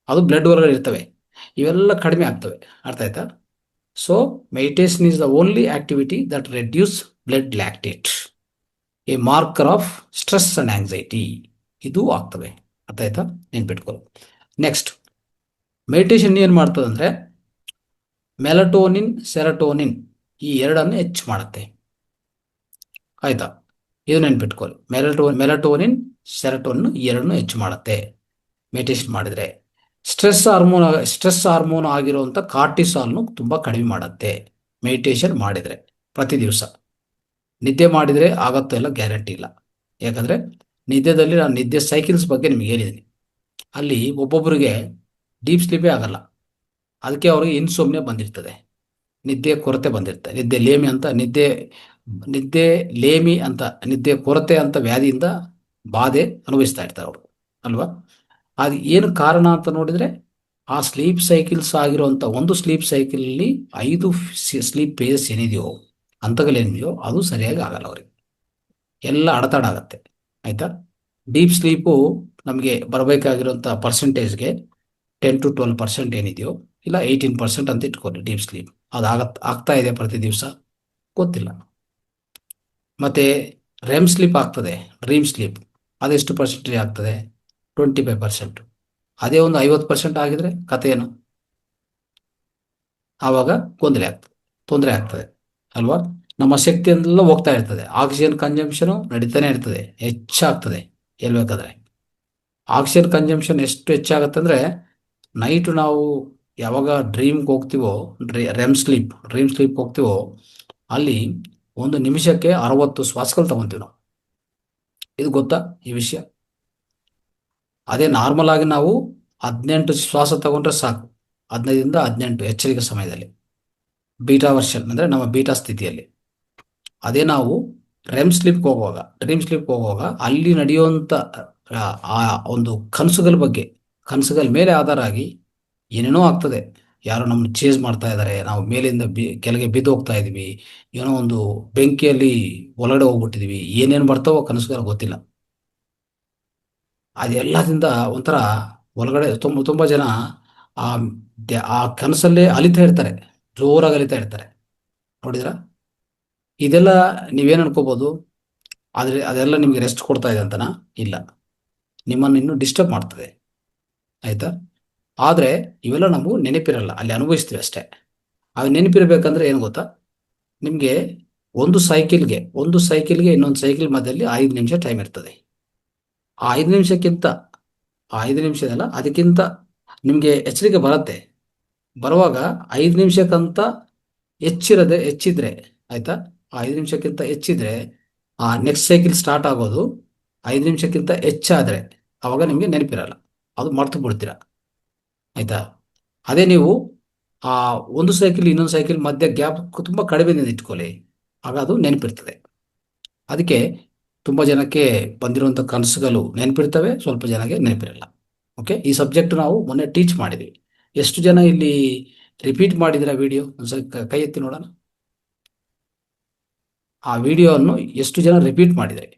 ಅದು ಬ್ಲಡ್ ಒಳಗಡೆ ಇರ್ತವೆ. ಇವೆಲ್ಲ ಕಡಿಮೆ ಆಗ್ತವೆ. ಅರ್ಥ ಆಯ್ತಾ? So meditation is the only activity that reduce blood lactate, A marker of stress and anxiety. ಇದು ಆಗ್ತವೆ. ಅರ್ಥ ಆಯ್ತಾ? ನೆನ್ಪಿಟ್ಕೊಳ್ಳಿ. ನೆಕ್ಸ್ಟ್, ಮೆಡಿಟೇಷನ್ ಏನು ಮಾಡ್ತದೆ ಅಂದರೆ, ಮೆಲಟೋನಿನ್, ಸೆರಟೋನಿನ್ ಈ ಎರಡನ್ನು ಹೆಚ್ಚು ಮಾಡುತ್ತೆ. ಆಯಿತಾ? ಇದು ನೆನ್ಪಿಟ್ಕೊಳ್ಳಿ. ಮೆಲಟೋನಿನ್, ಸೆರಟೋನಿನ್ ಈ ಎರಡನ್ನು ಹೆಚ್ಚು ಮಾಡುತ್ತೆ ಮೆಡಿಟೇಷನ್ ಮಾಡಿದರೆ. ಸ್ಟ್ರೆಸ್ ಹಾರ್ಮೋನ್ ಆಗಿರುವಂಥ ಕಾರ್ಟಿಸಾಲ್ನು ತುಂಬ ಕಡಿಮೆ ಮಾಡುತ್ತೆ ಮೆಡಿಟೇಷನ್ ಮಾಡಿದರೆ ಪ್ರತಿ ದಿವಸ. ನಿದ್ದೆ ಮಾಡಿದರೆ ಆಗತ್ತೋ ಇಲ್ಲ ಗ್ಯಾರಂಟಿ ಇಲ್ಲ. ಯಾಕಂದರೆ ನಿದ್ದೆದಲ್ಲಿ ನಾನು ನಿದ್ದೆ ಸೈಕಲ್ಸ್ ಬಗ್ಗೆ ನಿಮಗೆ ಹೇಳಿದ್ದೀನಿ. ಅಲ್ಲಿ ಒಬ್ಬೊಬ್ಬರಿಗೆ ಡೀಪ್ ಸ್ಲೀಪೇ ಆಗಲ್ಲ, ಅದಕ್ಕೆ ಅವ್ರಿಗೆ ಇನ್ಸೋಮ್ನಿಯಾ ಬಂದಿರ್ತದೆ, ನಿದ್ದೆ ಕೊರತೆ ಬಂದಿರ್ತದೆ, ನಿದ್ದೆ ಕೊರತೆ ಅಂತ ವ್ಯಾಧಿಯಿಂದ ಬಾಧೆ ಅನುಭವಿಸ್ತಾ ಇರ್ತಾರೆ ಅವರು, ಅಲ್ವಾ? ಅದು ಏನು ಕಾರಣ ಅಂತ ನೋಡಿದರೆ, ಆ ಸ್ಲೀಪ್ ಸೈಕಲ್ಸ್ ಆಗಿರುವಂಥ ಒಂದು ಸ್ಲೀಪ್ ಸೈಕಲಲ್ಲಿ 5 ಸ್ಲೀಪ್ ಫೇಸಸ್ ಏನಿದೆಯೋ, ಹಂತಗಳೇನಿದೆಯೋ ಅದು ಸರಿಯಾಗಿ ಆಗಲ್ಲ, ಅವ್ರಿಗೆ ಎಲ್ಲ ಅಡೆತಡೆ ಆಗುತ್ತೆ. ಆಯ್ತಾ. ಡೀಪ್ ಸ್ಲೀಪು ನಮಗೆ ಬರಬೇಕಾಗಿರುವಂಥ ಪರ್ಸೆಂಟೇಜ್ಗೆ 10 to 12% ಏನಿದೆಯೋ, ಇಲ್ಲ 18% ಅಂತ ಇಟ್ಕೊಳ್ಳಿ ಡೀಪ್ ಸ್ಲೀಪ್. ಅದು ಆಗ್ತಾ ಇದೆ ಪ್ರತಿ ದಿವಸ ಗೊತ್ತಿಲ್ಲ. ಮತ್ತು ರೆಮ್ ಸ್ಲೀಪ್ ಆಗ್ತದೆ, ಡ್ರೀಮ್ ಸ್ಲೀಪ್, ಅದೆಷ್ಟು ಪರ್ಸೆಂಟೇಜ್ ಆಗ್ತದೆ? 25%. ಅದೇ ಒಂದು 50% ಆಗಿದ್ರೆ ಕಥೆ ಏನು? ಆವಾಗ ತೊಂದರೆ ಆಗ್ತದೆ ಅಲ್ವಾ. ನಮ್ಮ ಶಕ್ತಿ ಎಲ್ಲ ಹೋಗ್ತಾ ಇರ್ತದೆ, ಆಕ್ಸಿಜನ್ ಕನ್ಸಂಪ್ಷನು ನಡೀತಾನೆ ಇರ್ತದೆ, ಹೆಚ್ಚಾಗ್ತದೆ. ಹೇಳ್ಬೇಕಾದ್ರೆ ಆಕ್ಸಿಜನ್ ಕನ್ಸಂಪ್ಷನ್ ಎಷ್ಟು ಹೆಚ್ಚಾಗುತ್ತೆ ಅಂದರೆ, ನೈಟು ನಾವು ಯಾವಾಗ ಡ್ರೀಮ್ಗೆ ಹೋಗ್ತೀವೋ, ಡ್ರೀಮ್ ಸ್ಲೀಪ್ ಹೋಗ್ತೀವೋ, ಅಲ್ಲಿ ಒಂದು ನಿಮಿಷಕ್ಕೆ 60 ಶ್ವಾಸಗಳು ತಗೊತೀವಿ ನಾವು. ಇದು ಗೊತ್ತಾ ಈ ವಿಷಯ? ಅದೇ ನಾರ್ಮಲ್ ಆಗಿ ನಾವು 18 ಶ್ವಾಸ ತಗೊಂಡ್ರೆ ಸಾಕು, 15 ಇಂದ 18 ಎಚ್ಚರಿಕೆ ಸಮಯದಲ್ಲಿ, ಬೀಟಾ ವರ್ಷನ್ ಅಂದರೆ ನಮ್ಮ ಬೀಟಾ ಸ್ಥಿತಿಯಲ್ಲಿ. ಅದೇ ನಾವು ಡ್ರೀಮ್ ಸ್ಲೀಪ್ ಹೋಗುವಾಗ ಅಲ್ಲಿ ನಡೆಯುವಂಥ ಆ ಆ ಒಂದು ಕನಸುಗಳ ಮೇಲೆ ಆಧಾರ ಆಗಿ ಏನೇನೋ ಆಗ್ತದೆ. ಯಾರೋ ನಮ್ಮನ್ನು ಚೇಸ್ ಮಾಡ್ತಾ ಇದ್ದಾರೆ, ನಾವು ಮೇಲಿಂದ ಕೆಳಗೆ ಬಿದ್ದು ಹೋಗ್ತಾ ಇದೀವಿ, ಏನೋ ಒಂದು ಬೆಂಕಿಯಲ್ಲಿ ಒಳಗಡೆ ಹೋಗ್ಬಿಟ್ಟಿದೀವಿ, ಏನೇನು ಬರ್ತಾವೋ ಕನಸುಗಳು ಗೊತ್ತಿಲ್ಲ. ಅದೆಲ್ಲದಿಂದ ಒಂಥರ ಒಳಗಡೆ ತುಂಬ ಜನ ಆ ಆ ಕನಸಲ್ಲೇ ಅಲಿತಾ ಇರ್ತಾರೆ, ಜೋರಾಗಿ ಅಲಿತಾ ಇರ್ತಾರೆ. ನೋಡಿದ್ರ? ಇದೆಲ್ಲ ನೀವೇನು ಅನ್ಕೋಬೋದು, ಆದರೆ ಅದೆಲ್ಲ ನಿಮಗೆ ರೆಸ್ಟ್ ಕೊಡ್ತಾ ಇದೆ ಅಂತನಾ? ಇಲ್ಲ, ನಿಮ್ಮನ್ನು ಇನ್ನೂ ಡಿಸ್ಟರ್ಬ್ ಮಾಡ್ತದೆ. ಆಯ್ತಾ. ಆದರೆ ಇವೆಲ್ಲ ನಾವು ನೆನಪಿರಲ್ಲ, ಅಲ್ಲಿ ಅನುಭವಿಸ್ತೀವಿ ಅಷ್ಟೇ. ಅವು ನೆನಪಿರಬೇಕಂದ್ರೆ ಏನು ಗೊತ್ತಾ, ನಿಮಗೆ ಒಂದು ಸೈಕಲ್ಗೆ ಇನ್ನೊಂದು ಸೈಕಲ್ ಮಧ್ಯದಲ್ಲಿ 5 ನಿಮಿಷ ಟೈಮ್ ಇರ್ತದೆ. ಆ 5 ನಿಮಿಷಕ್ಕಿಂತ, ಆ 5 ನಿಮಿಷದಲ್ಲ, ಅದಕ್ಕಿಂತ ನಿಮಗೆ ಎಚ್ಚರಿಕೆ ಬರುವಾಗ 5 ನಿಮಿಷಕ್ಕಂತ ಹೆಚ್ಚಿದ್ರೆ, ಆಯ್ತಾ, ಆ 5 ನಿಮಿಷಕ್ಕಿಂತ ಹೆಚ್ಚಿದ್ರೆ ಆ ನೆಕ್ಸ್ಟ್ ಸೈಕಲ್ ಸ್ಟಾರ್ಟ್ ಆಗೋದು 5 ನಿಮಿಷಕ್ಕಿಂತ ಹೆಚ್ಚಾದರೆ ಅವಾಗ ನಿಮಗೆ ನೆನಪಿರಲ್ಲ, ಅದು ಮರ್ತು ಬಿಡ್ತೀರ. ಆಯ್ತಾ. ಅದೇ ನೀವು ಆ ಒಂದು ಸೈಕಲ್ ಇನ್ನೊಂದು ಸೈಕಲ್ ಮಧ್ಯೆ ಗ್ಯಾಪ್ ತುಂಬ ಕಡಿಮೆ ಇಟ್ಕೊಳ್ಳಿ, ಆಗ ಅದು ನೆನಪಿರ್ತದೆ. ಅದಕ್ಕೆ ತುಂಬ ಜನಕ್ಕೆ ಬಂದಿರುವಂಥ ಕನಸುಗಳು ನೆನಪಿರ್ತವೆ, ಸ್ವಲ್ಪ ಜನಕ್ಕೆ ನೆನಪಿರಲ್ಲ. ಓಕೆ, ಈ ಸಬ್ಜೆಕ್ಟ್ ನಾವು ಮೊನ್ನೆ ಟೀಚ್ ಮಾಡಿದ್ವಿ. ಎಷ್ಟು ಜನ ಇಲ್ಲಿ ರಿಪೀಟ್ ಮಾಡಿದಿರ ವಿಡಿಯೋ? ಒಂದ್ಸಲ ಕೈ ಎತ್ತಿ ನೋಡೋಣ. ಆ ವಿಡಿಯೋವನ್ನು ಎಷ್ಟು ಜನ ರಿಪೀಟ್ ಮಾಡಿದರೆ?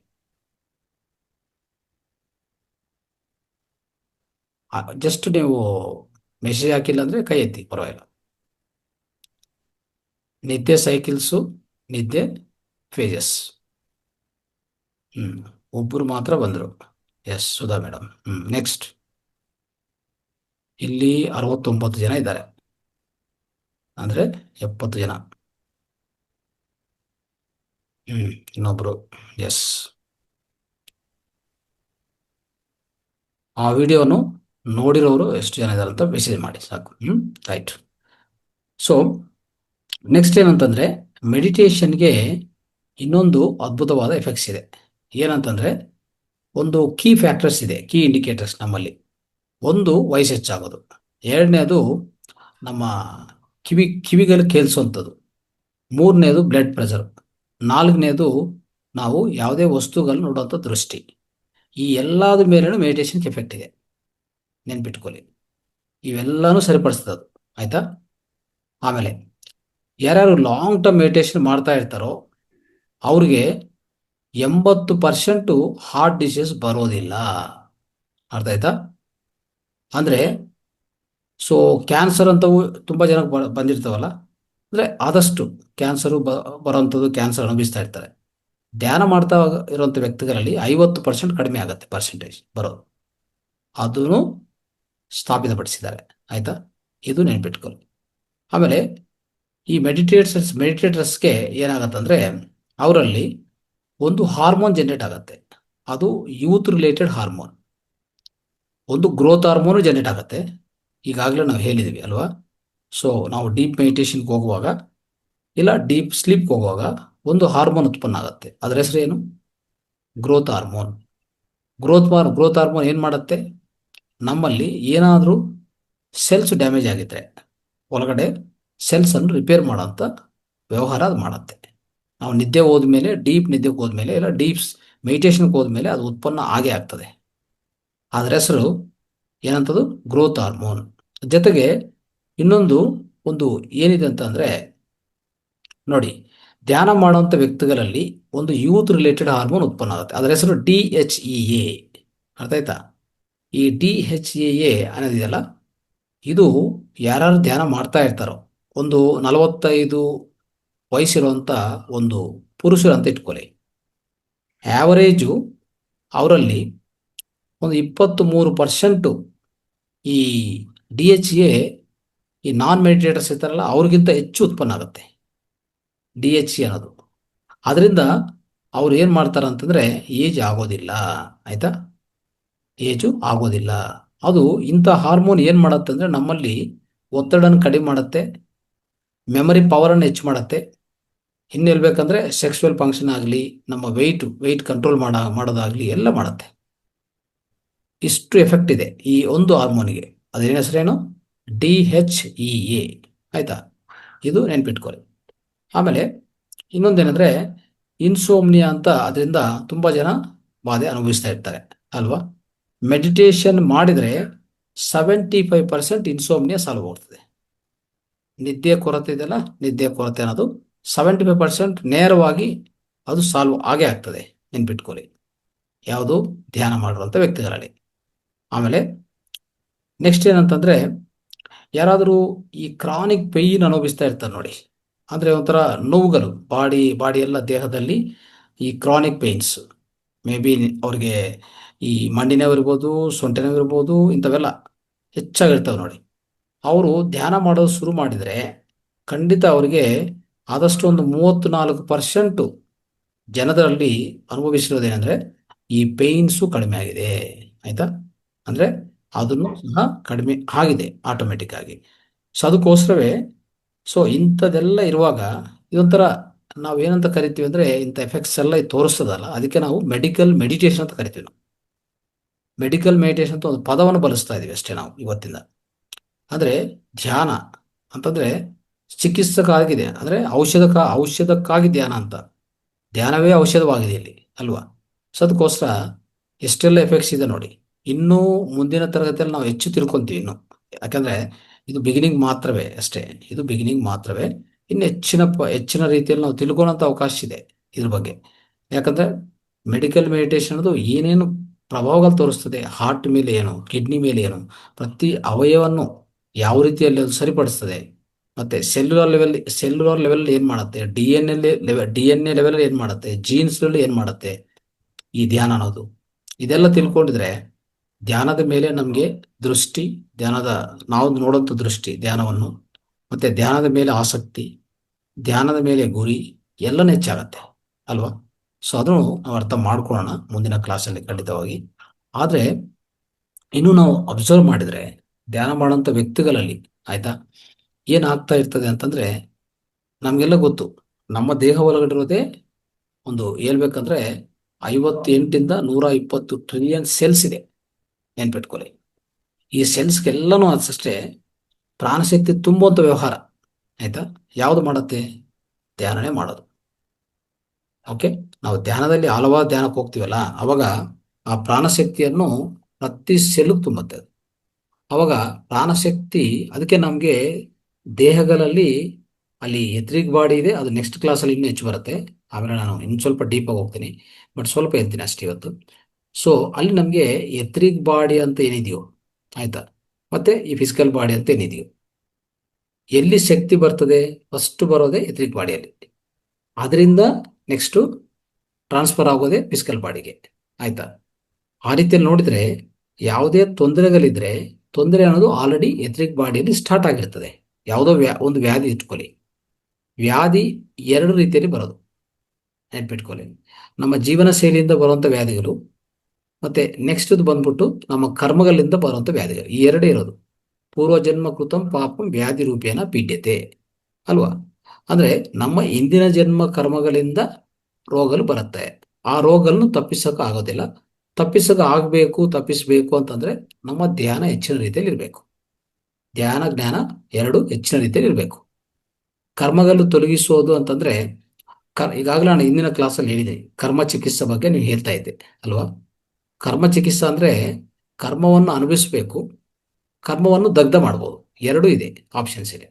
ಜಸ್ಟ್ ನೀವು ಮೆಸೇಜ್ ಹಾಕಿಲ್ಲ ಅಂದರೆ ಕೈ ಎತ್ತಿ, ಪರವಾಗಿಲ್ಲ. ನಿದ್ದೆ ಸೈಕಲ್ಸು, ನಿದ್ದೆ ಫೇಜಸ್. ಒಬ್ಬರು ಮಾತ್ರ ಬಂದರು. S, Sudha madam. ನೆಕ್ಸ್ಟ್ ಇಲ್ಲಿ 69 ಜನ ಇದ್ದಾರೆ, ಅಂದರೆ 70 ಜನ. ಇನ್ನೊಬ್ರು. ಎಸ್, ಆ ವಿಡಿಯೋನು ನೋಡಿರೋರು ಎಷ್ಟು ಜನ ಇದ್ದಾರೆ ಅಂತ ಮೆಸೇಜ್ ಮಾಡಿ ಸಾಕು. ರೈಟ್. ಸೊ ನೆಕ್ಸ್ಟ್ ಏನಂತಂದರೆ, ಮೆಡಿಟೇಷನ್ಗೆ ಇನ್ನೊಂದು ಅದ್ಭುತವಾದ ಎಫೆಕ್ಟ್ಸ್ ಇದೆ. ಏನಂತಂದರೆ, ಒಂದು ಕೀ ಫ್ಯಾಕ್ಟರ್ಸ್ ಇದೆ, ಕೀ ಇಂಡಿಕೇಟರ್ಸ್ ನಮ್ಮಲ್ಲಿ. ಒಂದು ವಯಸ್ಸು ಹೆಚ್ಚಾಗೋದು, ಎರಡನೇದು ನಮ್ಮ ಕಿವಿಗಳು ಕೇಳಿಸುವಂಥದ್ದು, ಮೂರನೇದು ಬ್ಲಡ್ ಪ್ರೆಷರ್, ನಾಲ್ಕನೇದು ನಾವು ಯಾವುದೇ ವಸ್ತುಗಳು ನೋಡುವಂಥ ದೃಷ್ಟಿ. ಈ ಎಲ್ಲದ ಮೇಲೇನೂ ಮೆಡಿಟೇಷನ್ಗೆ ಎಫೆಕ್ಟ್ ಇದೆ, ನೆನ್ಪಿಟ್ಕೊಳ್ಳಿ. ಇವೆಲ್ಲನೂ ಸರಿಪಡಿಸ್ತದೆ ಅದು. ಆಯಿತಾ. ಆಮೇಲೆ ಯಾರ್ಯಾರು ಲಾಂಗ್ ಟರ್ಮ್ ಮೆಡಿಟೇಷನ್ ಮಾಡ್ತಾ ಇರ್ತಾರೋ ಅವ್ರಿಗೆ 80% ಹಾರ್ಟ್ ಡಿಸೀಸ್ ಬರೋದಿಲ್ಲ. ಅರ್ಥ ಆಯ್ತಾ? ಅಂದರೆ ಸೊ ಕ್ಯಾನ್ಸರ್ ಅಂತವು ತುಂಬ ಜನಕ್ಕೆ ಬಂದಿರ್ತಾವಲ್ಲ, ಅಂದರೆ ಆದಷ್ಟು ಕ್ಯಾನ್ಸರು ಬರೋವಂಥದ್ದು, ಕ್ಯಾನ್ಸರ್ ಅನುಭವಿಸ್ತಾ ಇರ್ತಾರೆ. ಧ್ಯಾನ ಮಾಡ್ತಾ ಇರುವಂಥ ವ್ಯಕ್ತಿಗಳಲ್ಲಿ 50% ಕಡಿಮೆ ಆಗುತ್ತೆ ಪರ್ಸೆಂಟೇಜ್ ಬರೋದು. ಅದನ್ನು ಸ್ಥಾಪಿತಪಡಿಸಿದ್ದಾರೆ. ಆಯಿತಾ, ಇದು ನೆನ್ಪಿಟ್ಕೊಳ್ಳಿ. ಆಮೇಲೆ ಈ ಮೆಡಿಟೇಟರ್ಸ್ಗೆ ಏನಾಗತ್ತಂದರೆ, ಅವರಲ್ಲಿ ಒಂದು ಹಾರ್ಮೋನ್ ಜನರೇಟ್ ಆಗುತ್ತೆ, ಅದು ಯೂತ್ ರಿಲೇಟೆಡ್ ಹಾರ್ಮೋನ್. ಒಂದು ಗ್ರೋತ್ ಹಾರ್ಮೋನು ಜನರೇಟ್ ಆಗುತ್ತೆ, ಈಗಾಗಲೇ ನಾವು ಹೇಳಿದ್ವಿ ಅಲ್ವಾ. ಸೊ ನಾವು ಡೀಪ್ ಮೆಡಿಟೇಷನ್ಗೆ ಹೋಗುವಾಗ, ಇಲ್ಲ ಡೀಪ್ ಸ್ಲೀಪ್ಗೆ ಹೋಗುವಾಗ ಒಂದು ಹಾರ್ಮೋನ್ ಉತ್ಪನ್ನ ಆಗುತ್ತೆ, ಅದರ ಹೆಸರು ಏನು? Growth hormone. ಗ್ರೋತ್ ಹಾರ್ಮೋನ್ ಏನು ಮಾಡುತ್ತೆ? ನಮ್ಮಲ್ಲಿ ಏನಾದರೂ ಸೆಲ್ಸ್ ಡ್ಯಾಮೇಜ್ ಆಗಿದ್ರೆ ಒಳಗಡೆ ಸೆಲ್ಸನ್ನು ರಿಪೇರ್ ಮಾಡೋಂಥ ವ್ಯವಹಾರ ಅದು ಮಾಡುತ್ತೆ. ನಾವು ನಿದ್ದೆ ಹೋದ್ಮೇಲೆ, ಡೀಪ್ ನಿದ್ದೆಗೆ ಹೋದ್ಮೇಲೆ, ಇಲ್ಲ ಡೀಪ್ ಮೆಡಿಟೇಷನ್ಗೆ ಹೋದ್ಮೇಲೆ ಅದು ಉತ್ಪನ್ನ ಆಗೇ ಆಗ್ತದೆ. ಅದರ ಹೆಸರು ಏನಂತದ್ದು? Growth hormone. ಜೊತೆಗೆ ಇನ್ನೊಂದು ಏನಿದೆ ಅಂತಂದರೆ, ನೋಡಿ, ಧ್ಯಾನ ಮಾಡುವಂಥ ವ್ಯಕ್ತಿಗಳಲ್ಲಿ ಒಂದು ಯೂತ್ ರಿಲೇಟೆಡ್ ಹಾರ್ಮೋನ್ ಉತ್ಪನ್ನ ಆಗುತ್ತೆ. ಅದರ ಹೆಸರು DHEA. ಅರ್ಥ ಆಯ್ತಾ? ಈ DHEA ಅನ್ನೋದಿದೆಯಲ್ಲ, ಇದು ಯಾರು ಧ್ಯಾನ ಮಾಡ್ತಾ ಇರ್ತಾರೋ, ಒಂದು 45 ವಯಸ್ಸಿರುವಂಥ ಒಂದು ಪುರುಷರು ಅಂತ ಇಟ್ಕೊಳ್ಳಿ. ಆ್ಯಾವರೇಜು ಅವರಲ್ಲಿ ಒಂದು 23% ಈ DHEA ಈ ನಾನ್ ಮೆಡಿಟೇಟರ್ಸ್ ಇರ್ತಾರಲ್ಲ ಅವ್ರಿಗಿಂತ ಹೆಚ್ಚು ಉತ್ಪನ್ನ ಆಗುತ್ತೆ DHEA ಅನ್ನೋದು. ಅದರಿಂದ ಅವ್ರು ಏನು ಮಾಡ್ತಾರೆ ಅಂತಂದರೆ ಏಜ್ ಆಗೋದಿಲ್ಲ. ಆಯಿತಾ? ಏಜು ಆಗೋದಿಲ್ಲ. ಅದು ಇಂಥ ಹಾರ್ಮೋನ್ ಏನು ಮಾಡುತ್ತೆ ಅಂದರೆ ನಮ್ಮಲ್ಲಿ ಒತ್ತಡನ ಕಡಿಮೆ ಮಾಡುತ್ತೆ, ಮೆಮರಿ ಪವರನ್ನು ಹೆಚ್ಚು ಮಾಡುತ್ತೆ, ಇನ್ನು ಹೇಳ್ಬೇಕಂದ್ರೆ ಸೆಕ್ಸುವಲ್ ಫಂಕ್ಷನ್ ಆಗಲಿ, ನಮ್ಮ ವೆಯ್ಟ್ ಕಂಟ್ರೋಲ್ ಮಾಡೋದಾಗಲಿ ಎಲ್ಲ ಮಾಡುತ್ತೆ. ಇಷ್ಟು ಎಫೆಕ್ಟ್ ಇದೆ ಈ ಒಂದು ಹಾರ್ಮೋನಿಗೆ. ಅದೇನು ಹೆಸರೇನು? DHEA. ಆಯಿತಾ? ಇದು ನೆನ್ಪಿಟ್ಕೊಳ್ಳಿ. ಆಮೇಲೆ ಇನ್ನೊಂದೇನೆಂದರೆ ಇನ್ಸೋಮ್ನಿಯಾ ಅಂತ, ಅದರಿಂದ ತುಂಬ ಜನ ಬಾಧೆ ಅನುಭವಿಸ್ತಾ ಇರ್ತಾರೆ ಅಲ್ವಾ? ಮೆಡಿಟೇಷನ್ ಮಾಡಿದರೆ 75% ಇನ್ಸೋಮ್ನಿಯಾ ಸಾಲ್ವ್ ಆಗ್ತದೆ. ನಿದ್ದೆ ಕೊರತೆ ಇದೆಯಲ್ಲ, ನಿದ್ದೆ ಕೊರತೆ ಅನ್ನೋದು 75% ನೇರವಾಗಿ ಅದು ಸಾಲ್ವ್ ಆಗೇ ಆಗ್ತದೆ. ನೆನ್ಪಿಟ್ಕೊಳ್ಳಿ, ಯಾವುದು? ಧ್ಯಾನ ಮಾಡಿರುವಂಥ ವ್ಯಕ್ತಿಗಳಲ್ಲಿ. ಆಮೇಲೆ ನೆಕ್ಸ್ಟ್ ಏನಂತಂದರೆ, ಯಾರಾದರೂ ಈ ಕ್ರಾನಿಕ್ ಪೇಯ್ನ್ ಅನುಭವಿಸ್ತಾ ಇರ್ತಾರೆ ನೋಡಿ, ಅಂದರೆ ಒಂಥರ ನೋವುಗಳು ಬಾಡಿ ಎಲ್ಲ ದೇಹದಲ್ಲಿ ಈ ಕ್ರಾನಿಕ್ ಪೇಯ್ನ್ಸ್, ಮೇ ಬಿ ಅವ್ರಿಗೆ ಈ ಮಂಡಿ ನೋವು ಇರ್ಬೋದು, ಸೊಂಟ ನೋವು ಇರ್ಬೋದು, ಇಂಥವೆಲ್ಲ ಹೆಚ್ಚಾಗಿರ್ತವೆ ನೋಡಿ. ಅವರು ಧ್ಯಾನ ಮಾಡೋದು ಶುರು ಮಾಡಿದರೆ ಖಂಡಿತ ಅವರಿಗೆ ಆದಷ್ಟು ಒಂದು 34% ಜನರಲ್ಲಿ ಅನುಭವಿಸಿರೋದೇನೆಂದರೆ ಈ ಪೇಯ್ನ್ಸು ಕಡಿಮೆ ಆಗಿದೆ. ಆಯಿತಾ? ಅಂದರೆ ಅದನ್ನು ಸಹ ಕಡಿಮೆ ಆಗಿದೆ ಆಟೋಮೆಟಿಕ್ ಆಗಿ. ಸೊ ಅದಕ್ಕೋಸ್ಕರವೇ, ಸೊ ಇಂಥದ್ದೆಲ್ಲ ಇರುವಾಗ ಇದೊಂಥರ ನಾವೇನಂತ ಕರಿತೀವಿ ಅಂದರೆ, ಇಂಥ ಎಫೆಕ್ಟ್ಸ್ ಎಲ್ಲ ತೋರಿಸ್ತದಲ್ಲ, ಅದಕ್ಕೆ ನಾವು ಮೆಡಿಕಲ್ ಮೆಡಿಟೇಷನ್ ಅಂತ ಕರಿತೀವಿ. ನಾವು ಮೆಡಿಕಲ್ ಮೆಡಿಟೇಷನ್ ಅಂತ ಒಂದು ಪದವನ್ನು ಬಳಸ್ತಾ ಇದ್ದೀವಿ ಅಷ್ಟೇ ನಾವು ಇವತ್ತಿಂದ. ಅಂದರೆ ಧ್ಯಾನ ಅಂತಂದರೆ ಚಿಕಿತ್ಸಕ್ಕಾಗಿದೆ, ಅಂದರೆ ಔಷಧಕ್ಕಾಗಿ ಧ್ಯಾನ ಅಂತ. ಧ್ಯಾನವೇ ಔಷಧವಾಗಿದೆ ಇಲ್ಲಿ ಅಲ್ವಾ? ಸೊ ಅದಕ್ಕೋಸ್ಕರ ಎಷ್ಟೆಲ್ಲ ಎಫೆಕ್ಟ್ಸ್ ಇದೆ ನೋಡಿ. ಇನ್ನೂ ಮುಂದಿನ ತರಗತಿಯಲ್ಲಿ ನಾವು ಹೆಚ್ಚು ತಿಳ್ಕೊತೀವಿ ಇನ್ನು, ಯಾಕಂದರೆ ಇದು ಬಿಗಿನಿಂಗ್ ಮಾತ್ರವೇ ಅಷ್ಟೇ. ಇದು ಬಿಗಿನಿಂಗ್ ಮಾತ್ರವೇ. ಇನ್ನು ಹೆಚ್ಚಿನ ರೀತಿಯಲ್ಲಿ ನಾವು ತಿಳ್ಕೊಳ್ಳೋಂಥ ಅವಕಾಶ ಇದೆ ಇದ್ರ ಬಗ್ಗೆ. ಯಾಕಂದರೆ ಮೆಡಿಕಲ್ ಮೆಡಿಟೇಷನ್ ಅನ್ನೋದು ಏನೇನು ಪ್ರಭಾವಗಳು ತೋರಿಸ್ತದೆ, ಹಾರ್ಟ್ ಮೇಲೆ ಏನು, ಕಿಡ್ನಿ ಮೇಲೆ ಏನು, ಪ್ರತಿ ಅವಯವನ್ನು ಯಾವ ರೀತಿಯಲ್ಲಿ ಅದು ಸರಿಪಡಿಸ್ತದೆ, ಮತ್ತು ಸೆಲ್ಯುಲರ್ ಲೆವೆಲ್ ಏನು ಮಾಡುತ್ತೆ, ಡಿ ಎನ್ ಎ ಲೆವೆಲ್ ಏನು ಮಾಡುತ್ತೆ, ಜೀನ್ಸ್ನಲ್ಲಿ ಏನು ಮಾಡುತ್ತೆ ಈ ಧ್ಯಾನ ಅನ್ನೋದು, ಇದೆಲ್ಲ ತಿಳ್ಕೊಂಡಿದ್ರೆ ಧ್ಯಾನದ ಮೇಲೆ ನಮಗೆ ದೃಷ್ಟಿ, ನಾವು ನೋಡೋಂಥ ದೃಷ್ಟಿ ಧ್ಯಾನವನ್ನು, ಮತ್ತು ಧ್ಯಾನದ ಮೇಲೆ ಆಸಕ್ತಿ, ಧ್ಯಾನದ ಮೇಲೆ ಗುರಿ ಎಲ್ಲನೂ ಹೆಚ್ಚಾಗತ್ತೆ ಅಲ್ವಾ? ಸೊ ಅದನ್ನು ನಾವು ಅರ್ಥ ಮಾಡ್ಕೊಳ್ಳೋಣ ಮುಂದಿನ ಕ್ಲಾಸಲ್ಲಿ ಖಂಡಿತವಾಗಿ. ಆದರೆ ಇನ್ನು ನಾವು ಅಬ್ಸರ್ವ್ ಮಾಡಿದರೆ ಧ್ಯಾನ ಮಾಡೋಂಥ ವ್ಯಕ್ತಿಗಳಲ್ಲಿ, ಆಯಿತಾ, ಏನಾಗ್ತಾ ಇರ್ತದೆ ಅಂತಂದರೆ, ನಮಗೆಲ್ಲ ಗೊತ್ತು ನಮ್ಮ ದೇಹ ಒಳಗಡಿರೋದೇ ಒಂದು ಹೇಳ್ಬೇಕಂದ್ರೆ 58 ಇಂದ 120 ಟ್ರಿಲಿಯನ್ ಸೆಲ್ಸ್ ಇದೆ. ನೆನ್ಪಿಟ್ಕೊಳ್ಳಿ, ಈ ಸೆಲ್ಸ್ಗೆಲ್ಲನೂ ಅಷ್ಟೇ ಪ್ರಾಣಶಕ್ತಿ ತುಂಬುವಂಥ ವ್ಯವಹಾರ. ಆಯಿತಾ? ಯಾವುದು ಮಾಡುತ್ತೆ? ಧ್ಯಾನನೇ ಮಾಡೋದು. ಓಕೆ, ನಾವು ಧ್ಯಾನದಲ್ಲಿ ಹಲವಾರು ಧ್ಯಾನಕ್ಕೆ ಹೋಗ್ತೀವಲ್ಲ, ಅವಾಗ ಆ ಪ್ರಾಣಶಕ್ತಿಯನ್ನು ಪ್ರತಿ ಸೆಲ್ಗೆ ತುಂಬುತ್ತೆ ಅದು. ಅವಾಗ ಪ್ರಾಣಶಕ್ತಿ, ಅದಕ್ಕೆ ನಮಗೆ ದೇಹಗಳಲ್ಲಿ ಅಲ್ಲಿ ಎಥ್ರಿಕ್ ಬಾಡಿ ಇದೆ, ಅದು ನೆಕ್ಸ್ಟ್ ಕ್ಲಾಸಲ್ಲಿ ಇನ್ನೂ ಹೆಚ್ಚು ಬರುತ್ತೆ. ಆಮೇಲೆ ನಾನು ಇನ್ನು ಸ್ವಲ್ಪ ಡೀಪಾಗಿ ಹೋಗ್ತೀನಿ, ಬಟ್ ಸ್ವಲ್ಪ ಹೇಳ್ತೀನಿ ಅಷ್ಟೇ ಇವತ್ತು. ಸೊ ಅಲ್ಲಿ ನಮಗೆ ಎಥ್ರಿಕ್ ಬಾಡಿ ಅಂತ ಏನಿದೆಯೋ, ಆಯಿತಾ, ಮತ್ತು ಈ ಫಿಸಿಕಲ್ ಬಾಡಿ ಅಂತ ಏನಿದೆಯೋ, ಎಲ್ಲಿ ಶಕ್ತಿ ಬರ್ತದೆ ಫಸ್ಟ್ ಬರೋದೇ ಎಥ್ರಿಕ್ ಬಾಡಿಯಲ್ಲಿ, ಅದರಿಂದ ನೆಕ್ಸ್ಟು ಟ್ರಾನ್ಸ್ಫರ್ ಆಗೋದೇ ಫಿಸಿಕಲ್ ಬಾಡಿಗೆ. ಆಯಿತಾ? ಆ ರೀತಿಯಲ್ಲಿ ನೋಡಿದರೆ ಯಾವುದೇ ತೊಂದರೆಗಳಿದ್ರೆ, ತೊಂದರೆ ಅನ್ನೋದು ಆಲ್ರೆಡಿ ಎಥ್ರಿಕ್ ಬಾಡಿಯಲ್ಲಿ ಸ್ಟಾರ್ಟ್ ಆಗಿರ್ತದೆ. ಯಾವುದೋ ಒಂದು ವ್ಯಾಧಿ ಇಟ್ಕೊಳ್ಳಿ, ವ್ಯಾಧಿ 2 ರೀತಿಯಲ್ಲಿ ಬರೋದು. ನೆನ್ಪಿಟ್ಕೊಳ್ಳಿ, ನಮ್ಮ ಜೀವನ ಶೈಲಿಯಿಂದ ಬರುವಂಥ ವ್ಯಾಧಿಗಳು, ಮತ್ತು ನೆಕ್ಸ್ಟ್ ಬಂದ್ಬಿಟ್ಟು ನಮ್ಮ ಕರ್ಮಗಳಿಂದ ಬರುವಂಥ ವ್ಯಾಧಿಗಳು. ಈ ಎರಡೇ ಇರೋದು. ಪೂರ್ವಜನ್ಮ ಕೃತಂ ಪಾಪಂ ವ್ಯಾಧಿ ರೂಪೇಣ ಪೀಡ್ಯತೆ ಅಲ್ವಾ? ಅಂದರೆ ನಮ್ಮ ಹಿಂದಿನ ಜನ್ಮ ಕರ್ಮಗಳಿಂದ ರೋಗಗಳು ಬರುತ್ತೆ. ಆ ರೋಗಗಳನ್ನು ತಪ್ಪಿಸೋಕ್ಕಾಗೋದಿಲ್ಲ. ತಪ್ಪಿಸಬೇಕು ಅಂತಂದರೆ ನಮ್ಮ ಧ್ಯಾನ ಹೆಚ್ಚಿನ ರೀತಿಯಲ್ಲಿ ಇರಬೇಕು. ಧ್ಯಾನ ಜ್ಞಾನ 2 ಹೆಚ್ಚಿನ ರೀತಿಯಲ್ಲಿ ಇರಬೇಕು. ಕರ್ಮಗಳು ತೊಲಗಿಸೋದು ಅಂತಂದರೆ, ಈಗಾಗಲೇ ನಾನು ಹಿಂದಿನ ಕ್ಲಾಸಲ್ಲಿ ಹೇಳಿದೆ, ಕರ್ಮ ಚಿಕಿತ್ಸೆ ಬಗ್ಗೆ ನೀವು ಹೇಳ್ತಾ ಇದ್ದೆ ಅಲ್ವಾ? ಕರ್ಮ ಚಿಕಿತ್ಸೆ ಅಂದರೆ ಕರ್ಮವನ್ನು ಅನುಭವಿಸಬೇಕು, ಕರ್ಮವನ್ನು ದಗ್ಧ ಮಾಡ್ಬೋದು. 2 ಇದೆ, ಆಪ್ಷನ್ಸ್ ಇದೆ.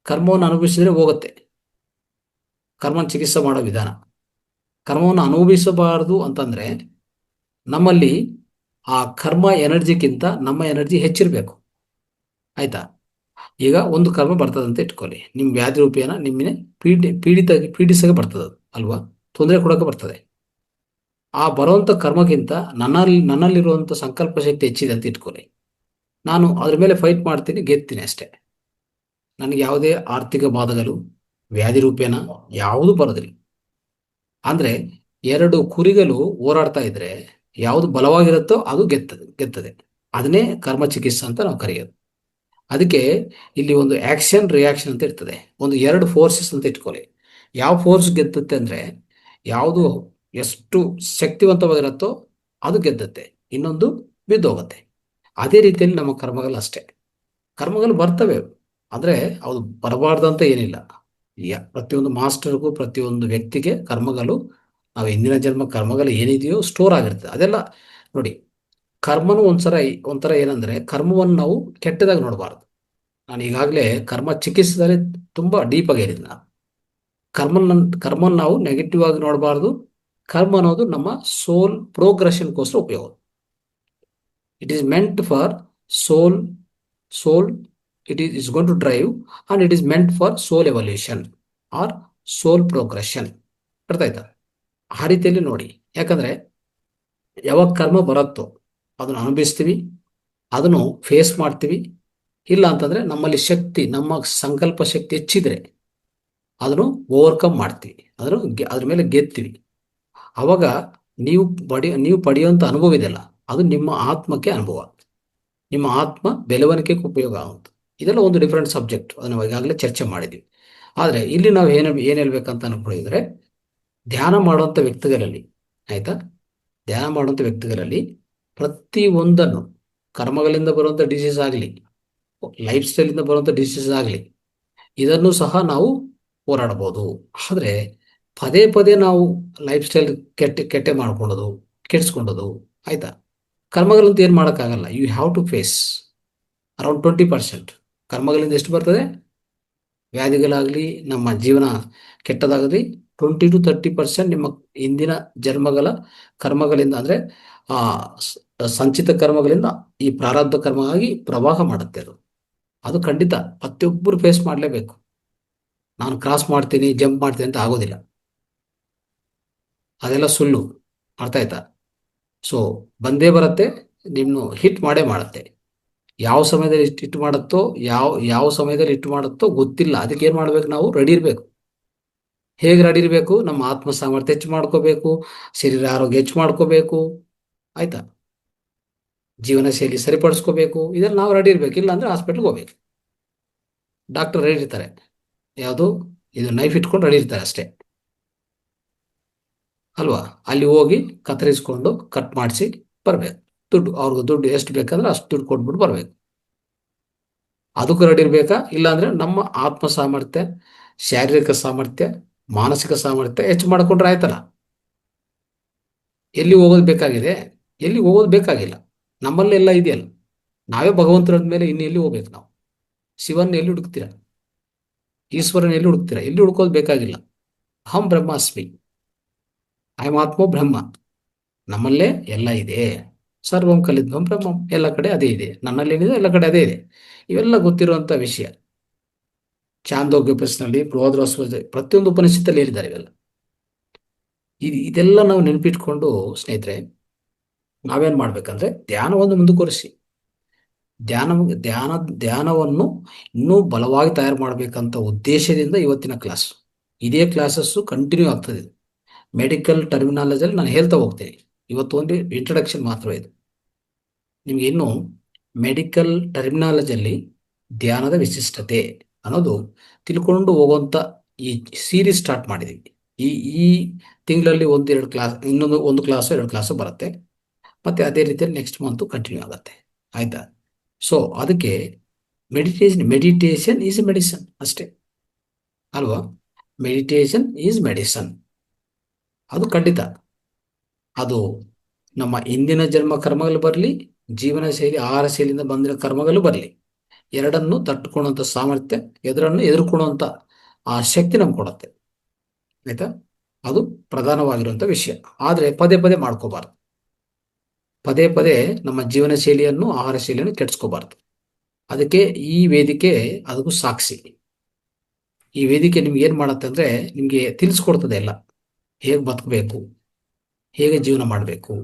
ಕರ್ಮವನ್ನು ಅನುಭವಿಸಿದ್ರೆ ಹೋಗುತ್ತೆ, ಕರ್ಮ ಚಿಕಿತ್ಸೆ ಮಾಡೋ ವಿಧಾನ. ಕರ್ಮವನ್ನು ಅನುಭವಿಸಬಾರದು ಅಂತಂದ್ರೆ ನಮ್ಮಲ್ಲಿ ಆ ಕರ್ಮ ಎನರ್ಜಿಗಿಂತ ನಮ್ಮ ಎನರ್ಜಿ ಹೆಚ್ಚಿರಬೇಕು. ಆಯ್ತಾ? ಈಗ ಒಂದು ಕರ್ಮ ಬರ್ತದಂತ ಇಟ್ಕೊಳ್ಳಿ, ನಿಮ್ಮ ವ್ಯಾಧಿ ರೂಪೇನ ನಿಮ್ಮನೆ ಪೀಡಿಸಕ್ಕೆ ಬರ್ತದೆ ಅಲ್ವಾ, ತೊಂದರೆ ಕೊಡೋಕೆ ಬರ್ತದೆ. ಆ ಬರುವಂಥ ಕರ್ಮಕ್ಕಿಂತ ನನ್ನಲ್ಲಿರುವಂಥ ಸಂಕಲ್ಪ ಶಕ್ತಿ ಹೆಚ್ಚಿದೆ ಅಂತ ಇಟ್ಕೊಳ್ಳಿ. ನಾನು ಅದ್ರ ಮೇಲೆ ಫೈಟ್ ಮಾಡ್ತೀನಿ, ಗೆದ್ತೀನಿ ಅಷ್ಟೇ. ನನಗೆ ಯಾವುದೇ ಆರ್ಥಿಕ ಬಾಧಗಳು ವ್ಯಾಧಿ ರೂಪೇನ ಯಾವುದೂ ಬರೋದಿಲ್ಲ. ಅಂದ್ರೆ ಎರಡು ಕುರಿಗಳು ಹೋರಾಡ್ತಾ ಇದ್ರೆ ಯಾವುದು ಬಲವಾಗಿರುತ್ತೋ ಅದು ಗೆತ್ತದೆ. ಅದನ್ನೇ ಕರ್ಮ ಚಿಕಿತ್ಸೆ ಅಂತ ನಾವು ಕರೆಯೋದು. ಅದಕ್ಕೆ ಇಲ್ಲಿ ಒಂದು ಆಕ್ಷನ್ ರಿಯಾಕ್ಷನ್ ಅಂತ ಇರ್ತದೆ. ಒಂದು ಎರಡು ಫೋರ್ಸಸ್ ಅಂತ ಇಟ್ಕೊಳ್ಳಿ. ಯಾವ ಫೋರ್ಸ್ ಗೆದ್ದುತ್ತೆ ಅಂದ್ರೆ ಯಾವುದು ಎಷ್ಟು ಶಕ್ತಿವಂತವಾಗಿರುತ್ತೋ ಅದು ಗೆದ್ದುತ್ತೆ, ಇನ್ನೊಂದು ಬಿದ್ದೋಗುತ್ತೆ. ಅದೇ ರೀತಿಯಲ್ಲಿ ನಮ್ಮ ಕರ್ಮಗಳು ಅಷ್ಟೇ. ಕರ್ಮಗಳು ಬರ್ತವೆ, ಆದರೆ ಅದು ಬರಬಾರ್ದಂತ ಏನಿಲ್ಲ. ಪ್ರತಿಯೊಂದು ಮಾಸ್ಟರ್ಗೂ ಪ್ರತಿಯೊಂದು ವ್ಯಕ್ತಿಗೆ ಕರ್ಮಗಳು, ನಾವು ಹಿಂದಿನ ಜನ್ಮ ಕರ್ಮಗಳು ಏನಿದೆಯೋ ಸ್ಟೋರ್ ಆಗಿರ್ತದೆ ಅದೆಲ್ಲ. ನೋಡಿ, ಕರ್ಮನು ಒಂಥರ ಏನಂದ್ರೆ ಕರ್ಮವನ್ನು ನಾವು ಕೆಟ್ಟದಾಗಿ ನೋಡಬಾರ್ದು. ನಾನು ಈಗಾಗಲೇ ಕರ್ಮ ಚಿಕಿತ್ಸೆದಲ್ಲಿ ತುಂಬಾ ಡೀಪ್ ಆಗಿ ಹೇಳಿದ್ದೆ. ನಾನು ಕರ್ಮನ್ ನಾವು ನೆಗೆಟಿವ್ ಆಗಿ ನೋಡಬಾರ್ದು. ಕರ್ಮ ಅನ್ನೋದು ನಮ್ಮ ಸೋಲ್ ಪ್ರೋಗ್ರೆಷನ್ಗೋಸ್ಕರ ಉಪಯೋಗ. It is meant for soul it is going to drive and it is meant for soul evolution or soul progression. ಅರ್ಥ ಆಯ್ತಾ? ಆ ರೀತಿಯಲ್ಲಿ ನೋಡಿ. ಯಾಕಂದ್ರೆ ಯಾವಾಗ ಕರ್ಮ ಬರುತ್ತೋ ಅದನ್ನು ಅನುಭವಿಸ್ತೀವಿ, ಅದನ್ನು ಫೇಸ್ ಮಾಡ್ತೀವಿ. ಇಲ್ಲ ಅಂತಂದ್ರೆ ನಮ್ಮಲ್ಲಿ ಶಕ್ತಿ, ನಮ್ಮ ಸಂಕಲ್ಪ ಶಕ್ತಿ ಹೆಚ್ಚಿದ್ರೆ ಅದನ್ನು ಓವರ್ಕಮ್ ಮಾಡ್ತೀವಿ, ಅದ್ರ ಮೇಲೆ ಗೆದ್ತೀವಿ. ಅವಾಗ ನೀವು ಪಡೆಯುವಂಥ ಅನುಭವ ಇದೆಯಲ್ಲ, ಅದು ನಿಮ್ಮ ಆತ್ಮಕ್ಕೆ ಅನುಭವ, ನಿಮ್ಮ ಆತ್ಮ ಬೆಳವಣಿಗೆಗೆ ಉಪಯೋಗ ಆಗುತ್ತೆ. ಇದೆಲ್ಲ ಒಂದು ಡಿಫ್ರೆಂಟ್ ಸಬ್ಜೆಕ್ಟ್, ಅದನ್ನು ಈಗಾಗಲೇ ಚರ್ಚೆ ಮಾಡಿದ್ವಿ. ಆದರೆ ಇಲ್ಲಿ ನಾವು ಏನು ಹೇಳ್ಬೇಕಂತ ಅನ್ಕೊಂಡಿದ್ರೆ, ಧ್ಯಾನ ಮಾಡುವಂಥ ವ್ಯಕ್ತಿಗಳಲ್ಲಿ, ಆಯ್ತಾ, ಧ್ಯಾನ ಮಾಡುವಂಥ ವ್ಯಕ್ತಿಗಳಲ್ಲಿ ಪ್ರತಿಯೊಂದನ್ನು, ಕರ್ಮಗಳಿಂದ ಬರುವಂಥ ಡಿಸೀಸ್ ಆಗಲಿ, ಲೈಫ್ ಸ್ಟೈಲಿಂದ ಬರುವಂಥ ಡಿಸೀಸ್ ಆಗಲಿ, ಇದನ್ನು ಸಹ ನಾವು ಹೋರಾಡ್ಬೋದು. ಆದರೆ ಪದೇ ಪದೇ ನಾವು ಲೈಫ್ ಸ್ಟೈಲ್ ಕೆಟ್ಟೆ ಮಾಡ್ಕೊಳ್ಳೋದು, ಕೆಡಿಸ್ಕೊಳ್ಳೋದು, ಆಯ್ತಾ, ಕರ್ಮಗಳಂತ ಏನು ಮಾಡೋಕ್ಕಾಗಲ್ಲ. You have to face. Around 20% ಕರ್ಮಗಳಿಂದ ಎಷ್ಟು ಬರ್ತದೆ, ವ್ಯಾಧಿಗಳಾಗಲಿ ನಮ್ಮ ಜೀವನ ಕೆಟ್ಟದಾಗಲಿ 20 to 30% ನಿಮ್ಮ ಹಿಂದಿನ ಜನ್ಮಗಳ ಕರ್ಮಗಳಿಂದ, ಅಂದರೆ ಆ ಸಂಚಿತ ಕರ್ಮಗಳಿಂದ ಈ ಪ್ರಾರಬ್ಧ ಕರ್ಮ ಆಗಿ ಪ್ರವಾಹ ಮಾಡುತ್ತೆ. ಅದು ಖಂಡಿತ ಪ್ರತಿಯೊಬ್ಬರು ಫೇಸ್ ಮಾಡಲೇಬೇಕು. ನಾನು ಕ್ರಾಸ್ ಮಾಡ್ತೀನಿ, ಜಂಪ್ ಮಾಡ್ತೀನಿ ಅಂತ ಆಗೋದಿಲ್ಲ, ಅದೆಲ್ಲ ಸುಳ್ಳು. ಅರ್ಥ ಆಯ್ತಾ? ಸೊ ಬಂದೇ ಬರುತ್ತೆ, ನಿಮ್ಮನ್ನು ಹಿಟ್ ಮಾಡೇ ಮಾಡುತ್ತೆ. ಯಾವ ಸಮಯದಲ್ಲಿ ಹಿಟ್ ಮಾಡುತ್ತೋ, ಯಾವ ಸಮಯದಲ್ಲಿ ಹಿಟ್ ಮಾಡುತ್ತೋ ಗೊತ್ತಿಲ್ಲ. ಅದಕ್ಕೆ ಏನು ಮಾಡ್ಬೇಕು, ನಾವು ರೆಡಿ ಇರಬೇಕು. ಹೇಗೆ ರೆಡಿ ಇರಬೇಕು? ನಮ್ಮ ಆತ್ಮ ಸಾಮರ್ಥ್ಯ ಹೆಚ್ಚು ಮಾಡ್ಕೋಬೇಕು, ಶರೀರ ಆರೋಗ್ಯ ಹೆಚ್ಚು ಮಾಡ್ಕೋಬೇಕು, ಆಯ್ತಾ, ಜೀವನ ಶೈಲಿ ಸರಿಪಡಿಸ್ಕೋಬೇಕು. ಇದೆಲ್ಲ ನಾವು ರೆಡಿ ಇರಬೇಕು. ಇಲ್ಲ ಅಂದ್ರೆ ಹಾಸ್ಪಿಟ್ಲ್ಗೆ ಹೋಗ್ಬೇಕು. ಡಾಕ್ಟರ್ ರೆಡಿ ಇರ್ತಾರೆ, ಯಾವುದು ಇದು ನೈಫ್ ಇಟ್ಕೊಂಡು ರೆಡಿ ಇರ್ತಾರೆ ಅಷ್ಟೇ ಅಲ್ವಾ. ಅಲ್ಲಿ ಹೋಗಿ ಕತ್ತರಿಸ್ಕೊಂಡು ಕಟ್ ಮಾಡಿಸಿ ಬರಬೇಕು. ಅವ್ರಿಗೆ ದುಡ್ಡು ಎಷ್ಟು ಬೇಕಂದ್ರೆ ಅಷ್ಟು ದುಡ್ಡು ಕೊಟ್ಬಿಟ್ಟು ಬರಬೇಕು. ಅದಕ್ಕೂ ರೆಡಿ ಇರಬೇಕಾ? ಇಲ್ಲಾಂದ್ರೆ ನಮ್ಮ ಆತ್ಮ ಸಾಮರ್ಥ್ಯ, ಶಾರೀರಿಕ ಸಾಮರ್ಥ್ಯ, ಮಾನಸಿಕ ಸಾಮರ್ಥ್ಯ ಹೆಚ್ಚು ಮಾಡ್ಕೊಂಡ್ರೆ ಆಯ್ತಲ್ಲ. ಎಲ್ಲಿ ಹೋಗೋದು ಬೇಕಾಗಿದೆ? ಎಲ್ಲಿ ಹೋಗೋದು ಬೇಕಾಗಿಲ್ಲ, ನಮ್ಮಲ್ಲೆಲ್ಲ ಇದೆಯಲ್ಲ. ನಾವೇ ಭಗವಂತನ ಮೇಲೆ ಇನ್ನು ಎಲ್ಲಿ ಹೋಗ್ಬೇಕು? ನಾವು ಶಿವನ್ ಎಲ್ಲಿ ಹುಡುಕ್ತೀರಾ? ಈಶ್ವರನ ಎಲ್ಲಿ ಹುಡುಕ್ತೀರಾ? ಎಲ್ಲಿ ಹುಡುಕೋದು ಬೇಕಾಗಿಲ್ಲ. ಅಹಂ ಬ್ರಹ್ಮಾಸ್ಮಿ, ಅಯಂ ಆತ್ಮೋ ಬ್ರಹ್ಮ, ನಮ್ಮಲ್ಲೇ ಎಲ್ಲ ಇದೆ. ಸರ್ವಂ ಕಲಿದ್ವಂ ಬ್ರಹ್ಮಂ, ಎಲ್ಲ ಕಡೆ ಅದೇ ಇದೆ. ನನ್ನಲ್ಲಿ ಏನಿದೆ ಎಲ್ಲ ಕಡೆ ಅದೇ ಇದೆ. ಇವೆಲ್ಲ ಗೊತ್ತಿರುವಂತ ವಿಷಯ. ಚಾಂದೋಗ್ಯೋಪನಿಷತ್ನಲ್ಲಿ, ಬೃಹದ್ರಶ್ವ, ಪ್ರತಿಯೊಂದು ಉಪನಿಷತ್ತಲ್ಲಿ ಹೇಳಿದ್ದಾರೆ ಇವೆಲ್ಲ. ಇದೆಲ್ಲ ನಾವು ನೆನಪಿಟ್ಕೊಂಡು ಸ್ನೇಹಿತರೆ, ನಾವೇನ್ ಮಾಡ್ಬೇಕಂದ್ರೆ ಧ್ಯಾನವನ್ನು ಮುಂದುವರಿಸಿ, ಧ್ಯಾನವನ್ನು ಇನ್ನೂ ಬಲವಾಗಿ ತಯಾರು ಮಾಡಬೇಕಂತ ಉದ್ದೇಶದಿಂದ ಇವತ್ತಿನ ಕ್ಲಾಸ್. ಇದೇ ಕ್ಲಾಸಸ್ಸು ಕಂಟಿನ್ಯೂ ಆಗ್ತದೆ. ಮೆಡಿಕಲ್ ಟರ್ಮಿನಾಲಜಿಯಲ್ಲಿ ನಾನು ಹೇಳ್ತಾ ಹೋಗ್ತೇನೆ. ಇವತ್ತು ಒಂದು ಇಂಟ್ರಡಕ್ಷನ್ ಮಾತ್ರ ಇದು. ನಿಮ್ಗೆ ಇನ್ನು ಮೆಡಿಕಲ್ ಟರ್ಮಿನಾಲಜಿಯಲ್ಲಿ ಧ್ಯಾನದ ವಿಶಿಷ್ಟತೆ ಅನ್ನೋದು ತಿಳ್ಕೊಂಡು ಹೋಗುವಂತ ಈ ಸೀರೀಸ್ ಸ್ಟಾರ್ಟ್ ಮಾಡಿದ್ದೀವಿ. ಈ ತಿಂಗಳಲ್ಲಿ ಒಂದು ಕ್ಲಾಸ್ 2 ಕ್ಲಾಸು ಬರುತ್ತೆ. ಮತ್ತೆ ಅದೇ ರೀತಿಯಲ್ಲಿ ನೆಕ್ಸ್ಟ್ ಮಂತು ಕಂಟಿನ್ಯೂ ಆಗುತ್ತೆ. ಆಯ್ತಾ? ಸೊ ಅದಕ್ಕೆ ಮೆಡಿಟೇಷನ್ ಈಸ್ ಮೆಡಿಸನ್ ಅಷ್ಟೇ ಅಲ್ವಾ. ಮೆಡಿಟೇಷನ್ ಈಸ್ ಮೆಡಿಸನ್, ಅದು ಖಂಡಿತ. ಅದು ನಮ್ಮ ಹಿಂದಿನ ಜನ್ಮ ಕರ್ಮಗಳು ಬರಲಿ, ಜೀವನ ಶೈಲಿ ಆಹಾರ ಶೈಲಿಯಿಂದ ಬಂದಿರೋ ಕರ್ಮಗಳು ಬರಲಿ, ಎರಡನ್ನು ತಟ್ಟುಕೊಳ್ಳುವಂಥ ಸಾಮರ್ಥ್ಯ, ಎದುರನ್ನು ಎದುರ್ಕೊಳ್ಳುವಂಥ ಆ ಶಕ್ತಿ ನಮ್ಗೆ ಕೊಡುತ್ತೆ. ಆಯ್ತಾ? ಅದು ಪ್ರಧಾನವಾಗಿರುವಂಥ ವಿಷಯ. ಆದರೆ ಪದೇ ಪದೇ ಮಾಡ್ಕೋಬಾರ್ದು. ಪದೇ ಪದೇ ನಮ್ಮ ಜೀವನ ಶೈಲಿಯನ್ನು, ಆಹಾರ ಶೈಲಿಯನ್ನು ಕೆಡಿಸ್ಕೋಬಾರ್ದು. ಅದಕ್ಕೆ ಈ ವೇದಿಕೆ ಅದಕ್ಕೂ ಸಾಕ್ಷಿ. ಈ ವೇದಿಕೆ ನಿಮ್ಗೆ ಏನು ಮಾಡುತ್ತೆ ಅಂದರೆ, ನಿಮಗೆ ತಿಳಿಸ್ಕೊಡ್ತದೆ ಎಲ್ಲ. ಹೇಗೆ ಬದುಕಬೇಕು, ಹೇಗೆ ಜೀವನ ಮಾಡಬೇಕು,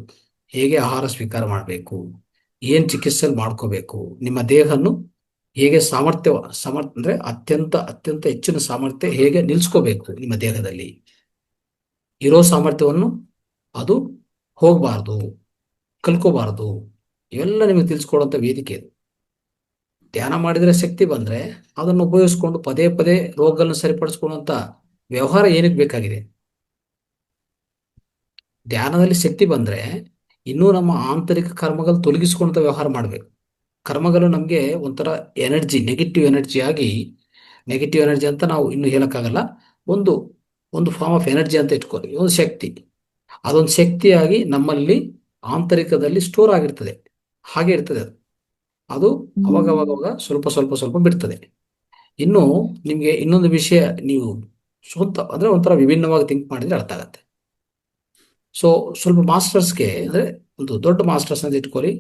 ಹೇಗೆ ಆಹಾರ ಸ್ವೀಕಾರ ಮಾಡಬೇಕು, ಏನು ಚಿಕಿತ್ಸೆ ಮಾಡ್ಕೋಬೇಕು, ನಿಮ್ಮ ದೇಹವನ್ನು ಹೇಗೆ ಅಂದರೆ ಅತ್ಯಂತ ಅತ್ಯಂತ ಹೆಚ್ಚಿನ ಸಾಮರ್ಥ್ಯ ಹೇಗೆ ನಿಲ್ಲಿಸ್ಕೋಬೇಕು, ನಿಮ್ಮ ದೇಹದಲ್ಲಿ ಇರೋ ಸಾಮರ್ಥ್ಯವನ್ನು ಅದು ಹೋಗಬಾರ್ದು, ಕಲ್ಕೋಬಾರ್ದು. ಇವೆಲ್ಲ ನಿಮಗೆ ತಿಳಿಸ್ಕೊಡುವಂಥ ವೇದಿಕೆ ಇದು. ಧ್ಯಾನ ಮಾಡಿದರೆ ಶಕ್ತಿ ಬಂದರೆ ಅದನ್ನು ಉಪಯೋಗಿಸ್ಕೊಂಡು ಪದೇ ಪದೇ ರೋಗಗಳನ್ನು ಸರಿಪಡಿಸ್ಕೊಳ್ಳುವಂಥ ವ್ಯವಹಾರ ಏನಕ್ಕೆ ಬೇಕಾಗಿದೆ? ಧ್ಯಾನದಲ್ಲಿ ಶಕ್ತಿ ಬಂದರೆ ಇನ್ನೂ ನಮ್ಮ ಆಂತರಿಕ ಕರ್ಮಗಳು ತೊಲಗಿಸ್ಕೊಂತ ವ್ಯವಹಾರ ಮಾಡಬೇಕು. ಕರ್ಮಗಳು ನಮಗೆ ಒಂಥರ ಎನರ್ಜಿ, ನೆಗೆಟಿವ್ ಎನರ್ಜಿ ಅಂತ ನಾವು ಇನ್ನೂ ಹೇಳೋಕ್ಕಾಗಲ್ಲ. ಒಂದು ಒಂದು ಫಾರ್ಮ್ ಆಫ್ ಎನರ್ಜಿ ಅಂತ ಇಟ್ಕೊಳ್ಳಿ, ಒಂದು ಶಕ್ತಿ. ಅದೊಂದು ಶಕ್ತಿಯಾಗಿ ನಮ್ಮಲ್ಲಿ ಆಂತರಿಕದಲ್ಲಿ ಸ್ಟೋರ್ ಆಗಿರ್ತದೆ. ಹಾಗೆ ಇರ್ತದೆ ಅದು. ಅದು ಅವಾಗ ಸ್ವಲ್ಪ ಸ್ವಲ್ಪ ಸ್ವಲ್ಪ ಬಿಡ್ತದೆ. ಇನ್ನು ನಿಮಗೆ ಇನ್ನೊಂದು ವಿಷಯ, ನೀವು ಸ್ವಂತ ಅಂದರೆ ಒಂಥರ ವಿಭಿನ್ನವಾಗಿ ಥಿಂಕ್ ಮಾಡಿದರೆ ಅರ್ಥ ಆಗತ್ತೆ. ಸೊ ಸ್ವಲ್ಪ ಮಾಸ್ಟರ್ಸ್ಗೆ ಅಂದರೆ ಒಂದು ದೊಡ್ಡ ಮಾಸ್ಟರ್ಸ್ ಅಂತ ಇಟ್ಕೊಳ್ಳಿ,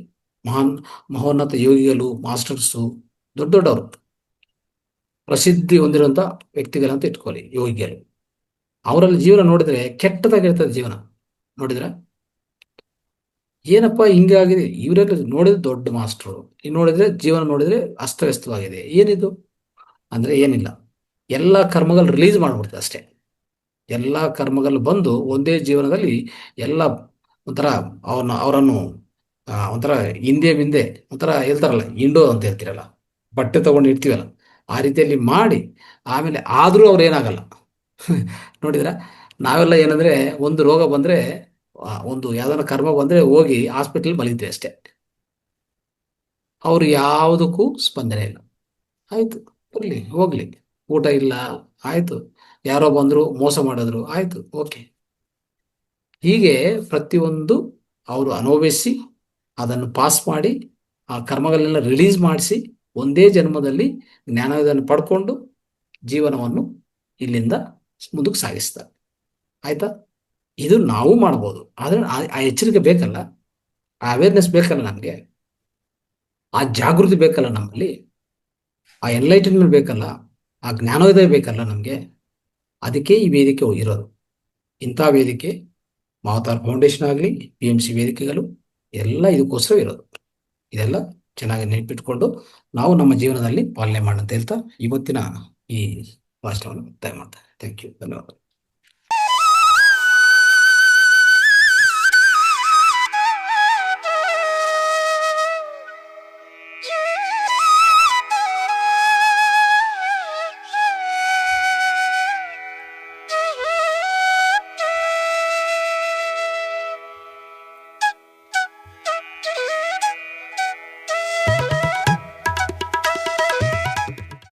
ಮಹೋನ್ನತ ಯೋಗಿಗಳು, ಮಾಸ್ಟರ್ಸು, ದೊಡ್ಡವರು, ಪ್ರಸಿದ್ಧಿ ಹೊಂದಿರುವಂಥ ವ್ಯಕ್ತಿಗಳಂತ ಇಟ್ಕೊಳ್ಳಿ, ಯೋಗಿಗಳು. ಅವರಲ್ಲಿ ಜೀವನ ನೋಡಿದರೆ ಕೆಟ್ಟದಾಗಿರ್ತದೆ ಜೀವನ. ನೋಡಿದ್ರೆ ಏನಪ್ಪ ಹಿಂಗಾಗಿದೆ, ಇವರೆಲ್ಲ ನೋಡಿದ್ರೆ ದೊಡ್ಡ ಮಾಸ್ಟ್ರು, ಈಗ ನೋಡಿದ್ರೆ ಜೀವನ ನೋಡಿದ್ರೆ ಅಸ್ತವ್ಯಸ್ತವಾಗಿದೆ. ಏನಿದು ಅಂದರೆ ಏನಿಲ್ಲ, ಎಲ್ಲ ಕರ್ಮಗಳು ರಿಲೀಸ್ ಮಾಡ್ಬಿಡ್ತದೆ ಅಷ್ಟೇ. ಎಲ್ಲ ಕರ್ಮಗಳು ಬಂದು ಒಂದೇ ಜೀವನದಲ್ಲಿ ಎಲ್ಲ ಒಂಥರ ಅವರನ್ನು ಒಂಥರ ಹಿಂದೆ ಒಂಥರ ಹೇಳ್ತಾರಲ್ಲ, ಇಂಡೋ ಅಂತ ಹೇಳ್ತೀರಲ್ಲ, ಬಟ್ಟೆ ತಗೊಂಡು ಇಡ್ತೀವಲ್ಲ, ಆ ರೀತಿಯಲ್ಲಿ ಮಾಡಿ ಆಮೇಲೆ ಆದರೂ ಅವ್ರು ಏನಾಗಲ್ಲ. ನೋಡಿದ್ರ, ನಾವೆಲ್ಲ ಏನಂದ್ರೆ ಒಂದು ರೋಗ ಬಂದರೆ, ಒಂದು ಯಾವ್ದಾರ ಕರ್ಮ ಬಂದರೆ ಹೋಗಿ ಹಾಸ್ಪಿಟಲ್ ಮಲಗಿದ್ವಿ ಅಷ್ಟೇ. ಅವ್ರು ಯಾವುದಕ್ಕೂ ಸ್ಪಂದನೆ ಇಲ್ಲ. ಆಯಿತು, ಬರಲಿ ಹೋಗಲಿ, ಊಟ ಇಲ್ಲ, ಆಯಿತು, ಯಾರೋ ಬಂದರು ಮೋಸ ಮಾಡಿದ್ರು, ಆಯಿತು, ಓಕೆ. ಹೀಗೆ ಪ್ರತಿಯೊಂದು ಅವರು ಅನುಭವಿಸಿ ಅದನ್ನು ಪಾಸ್ ಮಾಡಿ ಆ ಕರ್ಮಗಳನ್ನೆಲ್ಲ ರಿಲೀಸ್ ಮಾಡಿಸಿ ಒಂದೇ ಜನ್ಮದಲ್ಲಿ ಜ್ಞಾನೋದಯವನ್ನು ಪಡ್ಕೊಂಡು ಜೀವನವನ್ನು ಇಲ್ಲಿಂದ ಮುಂದಕ್ಕೆ ಸಾಗಿಸ್ತಾರೆ. ಆಯ್ತಾ? ಇದು ನಾವು ಮಾಡ್ಬೋದು, ಆದರೆ ಆ ಎಚ್ಚರಿಕೆ ಬೇಕಲ್ಲ, ಆ ಅವೇರ್ನೆಸ್ ಬೇಕಲ್ಲ, ನಮಗೆ ಆ ಜಾಗೃತಿ ಬೇಕಲ್ಲ, ನಮ್ಮಲ್ಲಿ ಆ ಎನ್ಲೈಟನ್ಮೆಂಟ್ ಬೇಕಲ್ಲ, ಆ ಜ್ಞಾನೋದಯ ಬೇಕಲ್ಲ ನಮಗೆ. ಅದಕ್ಕೆ ಈ ವೇದಿಕೆ ಇರೋದು. ಇಂಥ ವೇದಿಕೆ ಮಾವತಾರ್ ಫೌಂಡೇಶನ್ ಆಗಲಿ, PMC ವೇದಿಕೆಗಳು ಎಲ್ಲ ಇದಕ್ಕೋಸ್ಕರ ಇರೋದು. ಇದೆಲ್ಲ ಚೆನ್ನಾಗಿ ನೆನಪಿಟ್ಕೊಂಡು ನಾವು ನಮ್ಮ ಜೀವನದಲ್ಲಿ ಪಾಲನೆ ಮಾಡೋಣ ಅಂತ ಹೇಳ್ತಾ ಇವತ್ತಿನ ಈ ಭಾಷಣವನ್ನು ಮುಕ್ತಾಯ ಮಾಡ್ತಾರೆ. ಥ್ಯಾಂಕ್ ಯು, ಧನ್ಯವಾದ.